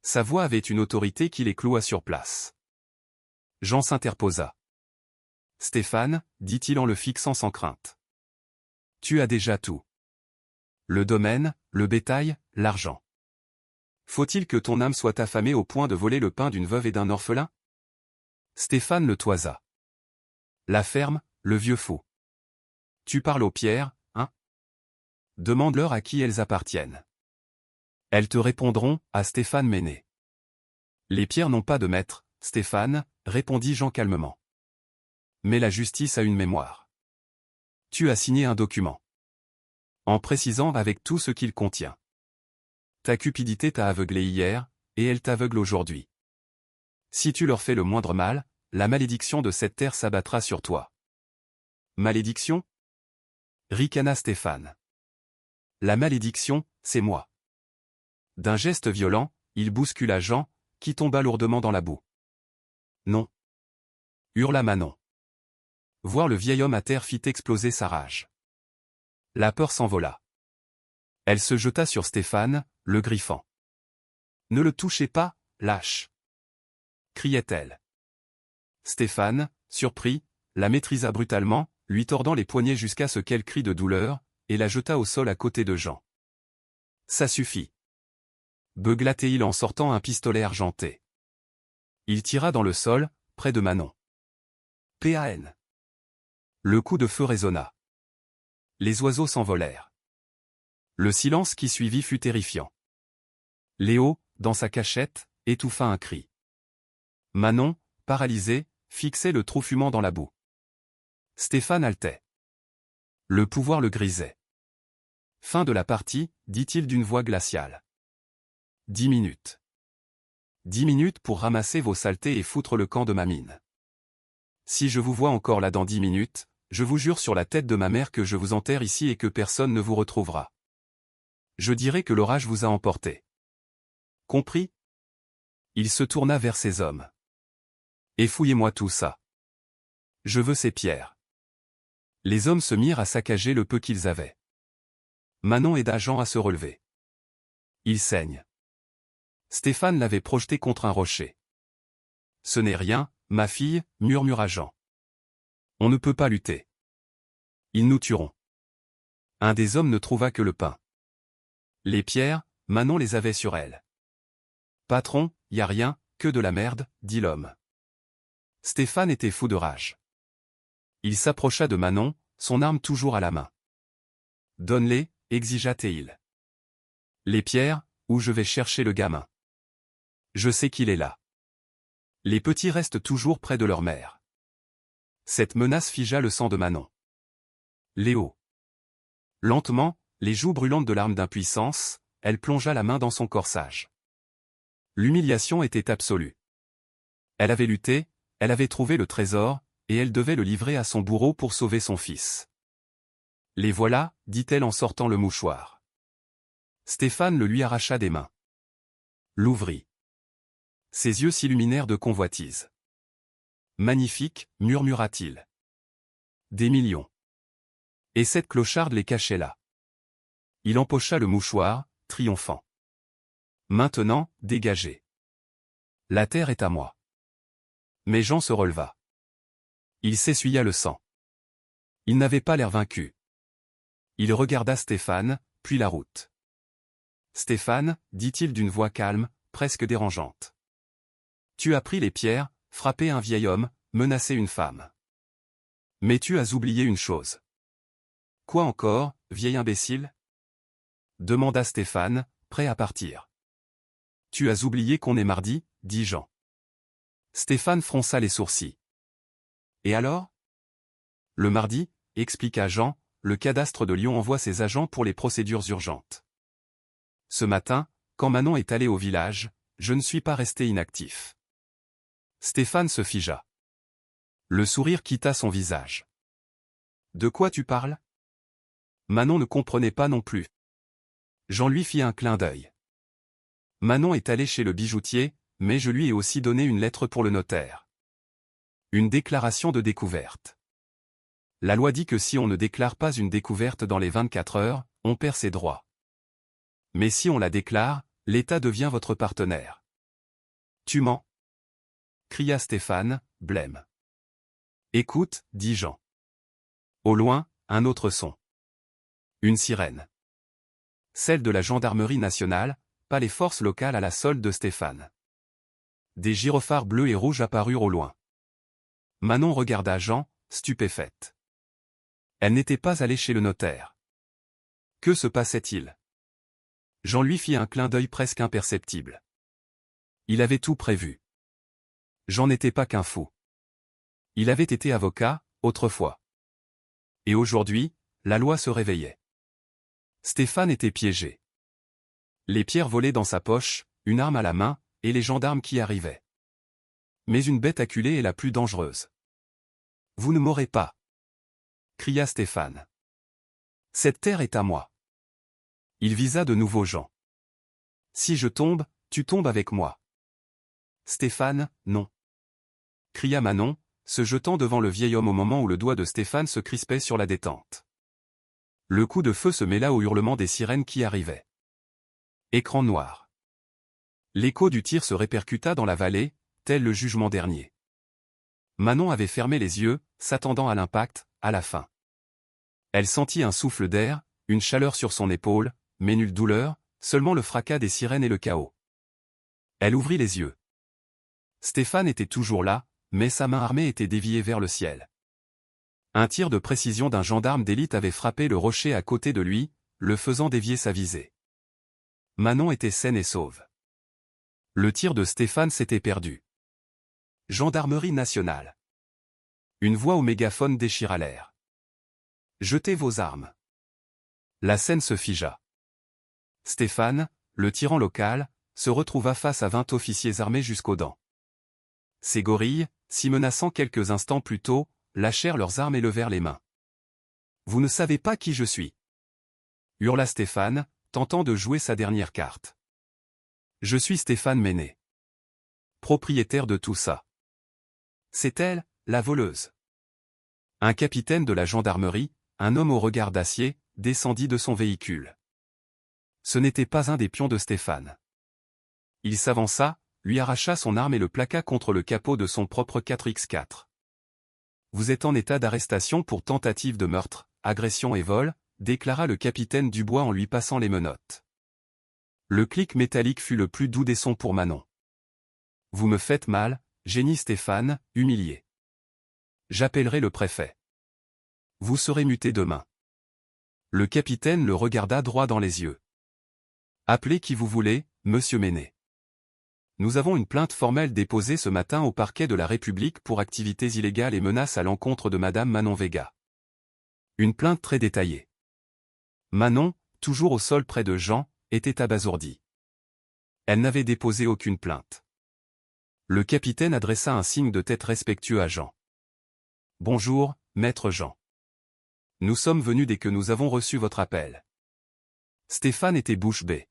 Sa voix avait une autorité qui les cloua sur place. Jean s'interposa. Stéphane, dit-il en le fixant sans crainte. Tu as déjà tout. Le domaine, le bétail, l'argent. Faut-il que ton âme soit affamée au point de voler le pain d'une veuve et d'un orphelin? Stéphane le toisa. La ferme, le vieux fou. Tu parles aux pierres, hein? Demande-leur à qui elles appartiennent. Elles te répondront, à Stéphane Méné. Les pierres n'ont pas de maître, Stéphane, répondit Jean calmement. Mais la justice a une mémoire. Tu as signé un document. En précisant avec tout ce qu'il contient. Ta cupidité t'a aveuglé hier, et elle t'aveugle aujourd'hui. Si tu leur fais le moindre mal, la malédiction de cette terre s'abattra sur toi. Malédiction? Ricana Stéphane. La malédiction, c'est moi. D'un geste violent, il bouscula Jean, qui tomba lourdement dans la boue. Non. Hurla Manon. Voir le vieil homme à terre fit exploser sa rage. La peur s'envola. Elle se jeta sur Stéphane, le griffant. Ne le touchez pas, lâche! Criait-elle. Stéphane, surpris, la maîtrisa brutalement, lui tordant les poignets jusqu'à ce qu'elle crie de douleur, et la jeta au sol à côté de Jean. Ça suffit. Beugla-t-il en sortant un pistolet argenté. Il tira dans le sol, près de Manon. PAN. Le coup de feu résonna. Les oiseaux s'envolèrent. Le silence qui suivit fut terrifiant. Léo, dans sa cachette, étouffa un cri. Manon, paralysée, fixait le trou fumant dans la boue. Stéphane haletait. Le pouvoir le grisait. Fin de la partie, dit-il d'une voix glaciale. 10 minutes. 10 minutes pour ramasser vos saletés et foutre le camp de ma mine. Si je vous vois encore là dans 10 minutes, je vous jure sur la tête de ma mère que je vous enterre ici et que personne ne vous retrouvera. Je dirai que l'orage vous a emporté. Compris? Il se tourna vers ses hommes. Et fouillez-moi tout ça. Je veux ces pierres. Les hommes se mirent à saccager le peu qu'ils avaient. Manon aida Jean à se relever. Il saigne. Stéphane l'avait projeté contre un rocher. Ce n'est rien, ma fille, murmura Jean. On ne peut pas lutter. Ils nous tueront. Un des hommes ne trouva que le pain. Les pierres, Manon les avait sur elle. Patron, y a rien, que de la merde, dit l'homme. Stéphane était fou de rage. Il s'approcha de Manon, son arme toujours à la main. Donne-les, exigea-t-il. Les pierres, où je vais chercher le gamin. Je sais qu'il est là. Les petits restent toujours près de leur mère. Cette menace figea le sang de Manon. Léo. Lentement, les joues brûlantes de larmes d'impuissance, elle plongea la main dans son corsage. L'humiliation était absolue. Elle avait lutté, elle avait trouvé le trésor, et elle devait le livrer à son bourreau pour sauver son fils. Les voilà, dit-elle en sortant le mouchoir. Stéphane le lui arracha des mains. L'ouvrit. Ses yeux s'illuminèrent de convoitise. Magnifique, murmura-t-il. Des millions. Et cette clocharde les cachait là. Il empocha le mouchoir, triomphant. Maintenant, dégagez. La terre est à moi. Mais Jean se releva. Il s'essuya le sang. Il n'avait pas l'air vaincu. Il regarda Stéphane, puis la route. Stéphane, dit-il d'une voix calme, presque dérangeante. Tu as pris les pierres, frappé un vieil homme, menacé une femme. Mais tu as oublié une chose. Quoi encore, vieil imbécile? Demanda Stéphane, prêt à partir. Tu as oublié qu'on est mardi, dit Jean. Stéphane fronça les sourcils. Et alors? Le mardi, expliqua Jean, le cadastre de Lyon envoie ses agents pour les procédures urgentes. Ce matin, quand Manon est allée au village, je ne suis pas resté inactif. Stéphane se figea. Le sourire quitta son visage. De quoi tu parles? Manon ne comprenait pas non plus. Jean lui fit un clin d'œil. Manon est allée chez le bijoutier, mais je lui ai aussi donné une lettre pour le notaire. Une déclaration de découverte. La loi dit que si on ne déclare pas une découverte dans les 24 heures, on perd ses droits. Mais si on la déclare, l'État devient votre partenaire. Tu mens? Cria Stéphane, blême. Écoute, dit Jean. Au loin, un autre son. Une sirène. Celle de la gendarmerie nationale, pas les forces locales à la solde de Stéphane. Des gyrophares bleus et rouges apparurent au loin. Manon regarda Jean, stupéfaite. Elle n'était pas allée chez le notaire. Que se passait-il? Jean lui fit un clin d'œil presque imperceptible. Il avait tout prévu. Jean n'était pas qu'un fou. Il avait été avocat, autrefois. Et aujourd'hui, la loi se réveillait. Stéphane était piégé. Les pierres volaient dans sa poche, une arme à la main, et les gendarmes qui arrivaient. Mais une bête acculée est la plus dangereuse. Vous ne m'aurez pas, cria Stéphane. Cette terre est à moi. Il visa de nouveau Jean. Si je tombe, tu tombes avec moi. Stéphane, non, cria Manon, se jetant devant le vieil homme au moment où le doigt de Stéphane se crispait sur la détente. Le coup de feu se mêla au hurlement des sirènes qui arrivaient. Écran noir. L'écho du tir se répercuta dans la vallée, tel le jugement dernier. Manon avait fermé les yeux, s'attendant à l'impact, à la fin. Elle sentit un souffle d'air, une chaleur sur son épaule, mais nulle douleur, seulement le fracas des sirènes et le chaos. Elle ouvrit les yeux. Stéphane était toujours là, mais sa main armée était déviée vers le ciel. Un tir de précision d'un gendarme d'élite avait frappé le rocher à côté de lui, le faisant dévier sa visée. Manon était saine et sauve. Le tir de Stéphane s'était perdu. Gendarmerie nationale. Une voix au mégaphone déchira l'air. Jetez vos armes. La scène se figea. Stéphane, le tyran local, se retrouva face à 20 officiers armés jusqu'aux dents. Ces gorilles, si menaçants quelques instants plus tôt, lâchèrent leurs armes et levèrent les mains. Vous ne savez pas qui je suis, hurla Stéphane, tentant de jouer sa dernière carte. Je suis Stéphane Menet, propriétaire de tout ça. C'est elle, la voleuse. Un capitaine de la gendarmerie, un homme au regard d'acier, descendit de son véhicule. Ce n'était pas un des pions de Stéphane. Il s'avança, lui arracha son arme et le plaqua contre le capot de son propre 4x4. Vous êtes en état d'arrestation pour tentative de meurtre, agression et vol, déclara le capitaine Dubois en lui passant les menottes. Le clic métallique fut le plus doux des sons pour Manon. Vous me faites mal, gémit Stéphane, humilié. J'appellerai le préfet. Vous serez muté demain. Le capitaine le regarda droit dans les yeux. Appelez qui vous voulez, monsieur Menet. Nous avons une plainte formelle déposée ce matin au parquet de la République pour activités illégales et menaces à l'encontre de Madame Manon Vega. Une plainte très détaillée. Manon, toujours au sol près de Jean, était abasourdie. Elle n'avait déposé aucune plainte. Le capitaine adressa un signe de tête respectueux à Jean. « Bonjour, maître Jean. Nous sommes venus dès que nous avons reçu votre appel. » Stéphane était bouche bée.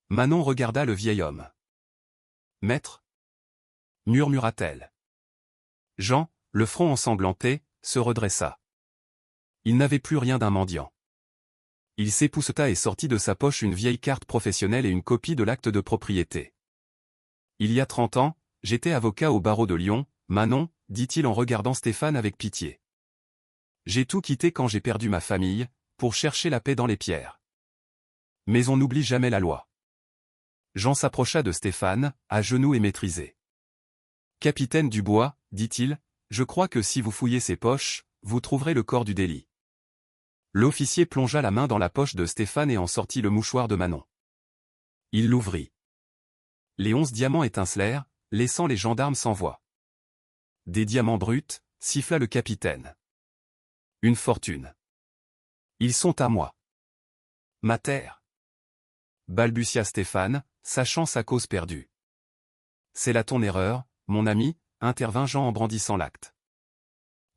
Manon regarda le vieil homme. « Maître » murmura-t-elle. Jean, le front ensanglanté, se redressa. Il n'avait plus rien d'un mendiant. Il s'épousseta et sortit de sa poche une vieille carte professionnelle et une copie de l'acte de propriété. « Il y a 30 ans, j'étais avocat au barreau de Lyon, Manon, dit-il en regardant Stéphane avec pitié. J'ai tout quitté quand j'ai perdu ma famille, pour chercher la paix dans les pierres. Mais on n'oublie jamais la loi. » Jean s'approcha de Stéphane, à genoux et maîtrisé. « Capitaine Dubois, dit-il, je crois que si vous fouillez ses poches, vous trouverez le corps du délit. » L'officier plongea la main dans la poche de Stéphane et en sortit le mouchoir de Manon. Il l'ouvrit. Les 11 diamants étincelèrent, laissant les gendarmes sans voix. « Des diamants bruts, siffla le capitaine. Une fortune. Ils sont à moi. Ma terre. Balbutia Stéphane, sachant sa cause perdue. C'est là ton erreur, mon ami, intervint Jean en brandissant l'acte.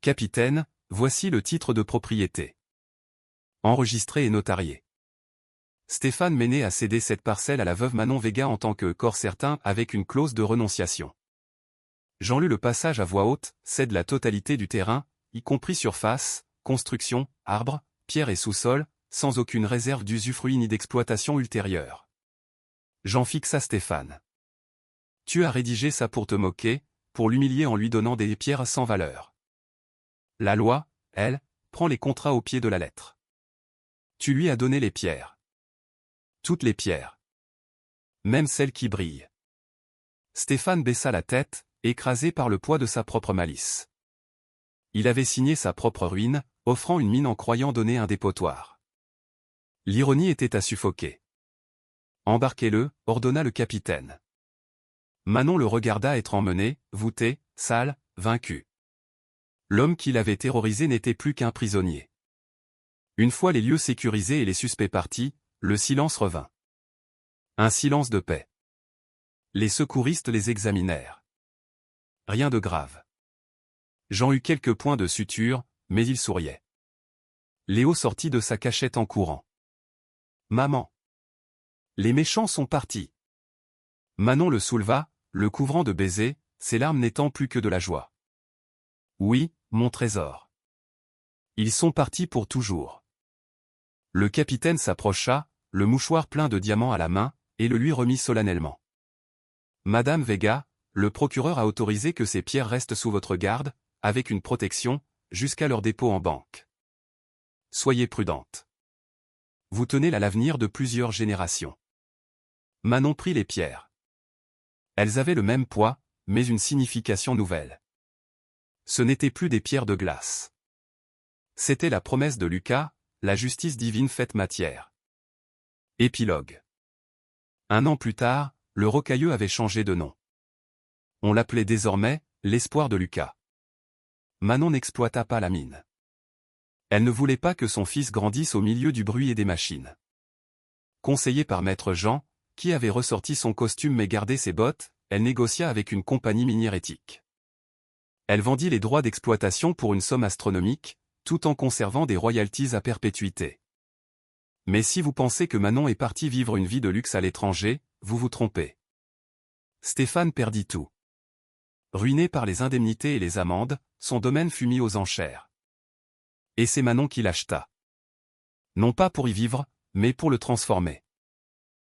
Capitaine, voici le titre de propriété. Enregistré et notarié. Stéphane Méné a cédé cette parcelle à la veuve Manon Vega en tant que corps certain avec une clause de renonciation. Jean lut le passage à voix haute, cède la totalité du terrain, y compris surface, construction, arbres, pierres et sous-sol, sans aucune réserve d'usufruit ni d'exploitation ultérieure. Jean fixa Stéphane. Tu as rédigé ça pour te moquer, pour l'humilier en lui donnant des pierres sans valeur. La loi, elle, prend les contrats au pied de la lettre. Tu lui as donné les pierres. Toutes les pierres. Même celles qui brillent. Stéphane baissa la tête, écrasé par le poids de sa propre malice. Il avait signé sa propre ruine, offrant une mine en croyant donner un dépotoir. L'ironie était à suffoquer. Embarquez-le, ordonna le capitaine. Manon le regarda être emmené, voûté, sale, vaincu. L'homme qui l'avait terrorisé n'était plus qu'un prisonnier. Une fois les lieux sécurisés et les suspects partis, le silence revint. Un silence de paix. Les secouristes les examinèrent. Rien de grave. Jean eut quelques points de suture, mais il souriait. Léo sortit de sa cachette en courant. « Maman! Les méchants sont partis. » Manon le souleva, le couvrant de baisers, ses larmes n'étant plus que de la joie. « Oui, mon trésor. Ils sont partis pour toujours. » Le capitaine s'approcha, le mouchoir plein de diamants à la main, et le lui remit solennellement. « Madame Vega, le procureur a autorisé que ces pierres restent sous votre garde, avec une protection, jusqu'à leur dépôt en banque. Soyez prudente. Vous tenez là l'avenir de plusieurs générations. » Manon prit les pierres. Elles avaient le même poids, mais une signification nouvelle. Ce n'étaient plus des pierres de glace. C'était la promesse de Lucas, la justice divine faite matière. Épilogue. 1 an plus tard, le rocailleux avait changé de nom. On l'appelait désormais l'espoir de Lucas. Manon n'exploita pas la mine. Elle ne voulait pas que son fils grandisse au milieu du bruit et des machines. Conseillée par maître Jean, qui avait ressorti son costume mais gardé ses bottes, elle négocia avec une compagnie minière éthique. Elle vendit les droits d'exploitation pour une somme astronomique, tout en conservant des royalties à perpétuité. Mais si vous pensez que Manon est partie vivre une vie de luxe à l'étranger, vous vous trompez. Stéphane perdit tout. Ruiné par les indemnités et les amendes, son domaine fut mis aux enchères. Et c'est Manon qui l'acheta. Non pas pour y vivre, mais pour le transformer.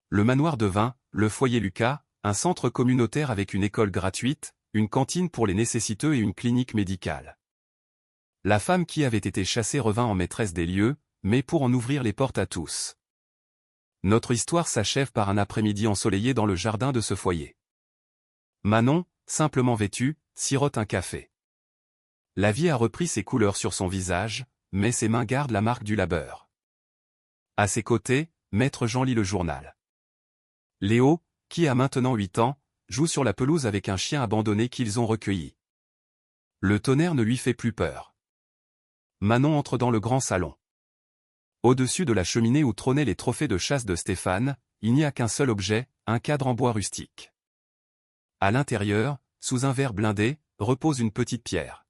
Le manoir devint, le foyer Lucas, un centre communautaire avec une école gratuite, une cantine pour les nécessiteux et une clinique médicale. La femme qui avait été chassée revint en maîtresse des lieux, mais pour en ouvrir les portes à tous. Notre histoire s'achève par un après-midi ensoleillé dans le jardin de ce foyer. Manon, simplement vêtue, sirote un café. La vie a repris ses couleurs sur son visage, mais ses mains gardent la marque du labeur. À ses côtés, maître Jean lit le journal. Léo, qui a maintenant 8 ans, joue sur la pelouse avec un chien abandonné qu'ils ont recueilli. Le tonnerre ne lui fait plus peur. Manon entre dans le grand salon. Au-dessus de la cheminée où trônaient les trophées de chasse de Stéphane, il n'y a qu'un seul objet, un cadre en bois rustique. À l'intérieur, sous un verre blindé, repose une petite pierre.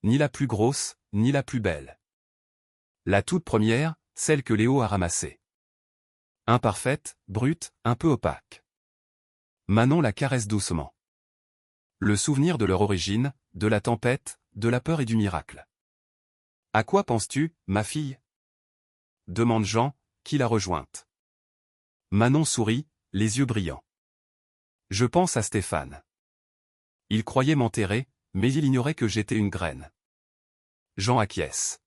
Ni la plus grosse, ni la plus belle. La toute première, celle que Léo a ramassée. Imparfaite, brute, un peu opaque. Manon la caresse doucement. Le souvenir de leur origine, de la tempête, de la peur et du miracle. « À quoi penses-tu, ma fille ?» demande Jean, qui l'a rejointe. Manon sourit, les yeux brillants. « Je pense à Stéphane. Il croyait m'enterrer, mais il ignorait que j'étais une graine. » Jean acquiesce.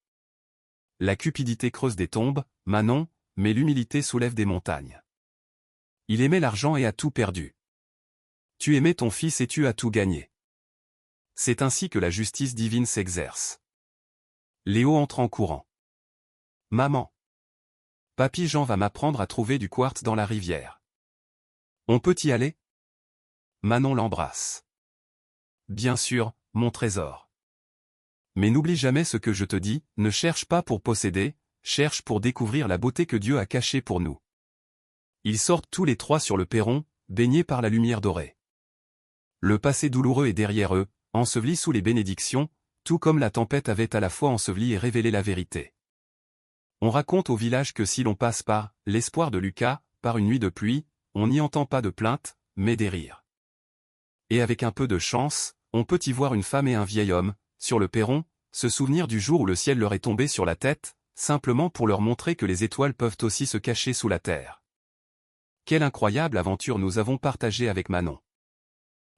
La cupidité creuse des tombes, Manon, mais l'humilité soulève des montagnes. Il aimait l'argent et a tout perdu. Tu aimais ton fils et tu as tout gagné. C'est ainsi que la justice divine s'exerce. Léo entre en courant. Maman. Papy Jean va m'apprendre à trouver du quartz dans la rivière. On peut y aller? Manon l'embrasse. Bien sûr, mon trésor. Mais n'oublie jamais ce que je te dis, ne cherche pas pour posséder, cherche pour découvrir la beauté que Dieu a cachée pour nous. Ils sortent tous les trois sur le perron, baignés par la lumière dorée. Le passé douloureux est derrière eux, enseveli sous les bénédictions, tout comme la tempête avait à la fois enseveli et révélé la vérité. On raconte au village que si l'on passe par l'espoir de Lucas, par une nuit de pluie, on n'y entend pas de plaintes, mais des rires. Et avec un peu de chance, on peut y voir une femme et un vieil homme, sur le perron, se souvenir du jour où le ciel leur est tombé sur la tête, simplement pour leur montrer que les étoiles peuvent aussi se cacher sous la terre. Quelle incroyable aventure nous avons partagée avec Manon.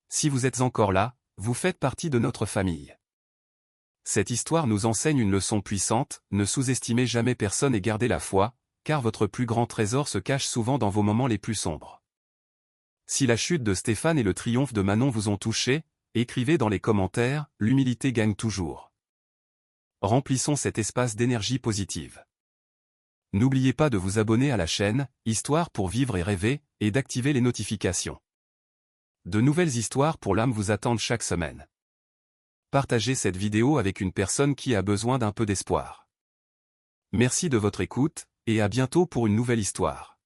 Si vous êtes encore là, vous faites partie de notre famille. Cette histoire nous enseigne une leçon puissante, ne sous-estimez jamais personne et gardez la foi, car votre plus grand trésor se cache souvent dans vos moments les plus sombres. Si la chute de Stéphane et le triomphe de Manon vous ont touché, écrivez dans les commentaires, l'humilité gagne toujours. Remplissons cet espace d'énergie positive. N'oubliez pas de vous abonner à la chaîne, Histoire pour vivre et rêver, et d'activer les notifications. De nouvelles histoires pour l'âme vous attendent chaque semaine. Partagez cette vidéo avec une personne qui a besoin d'un peu d'espoir. Merci de votre écoute, et à bientôt pour une nouvelle histoire.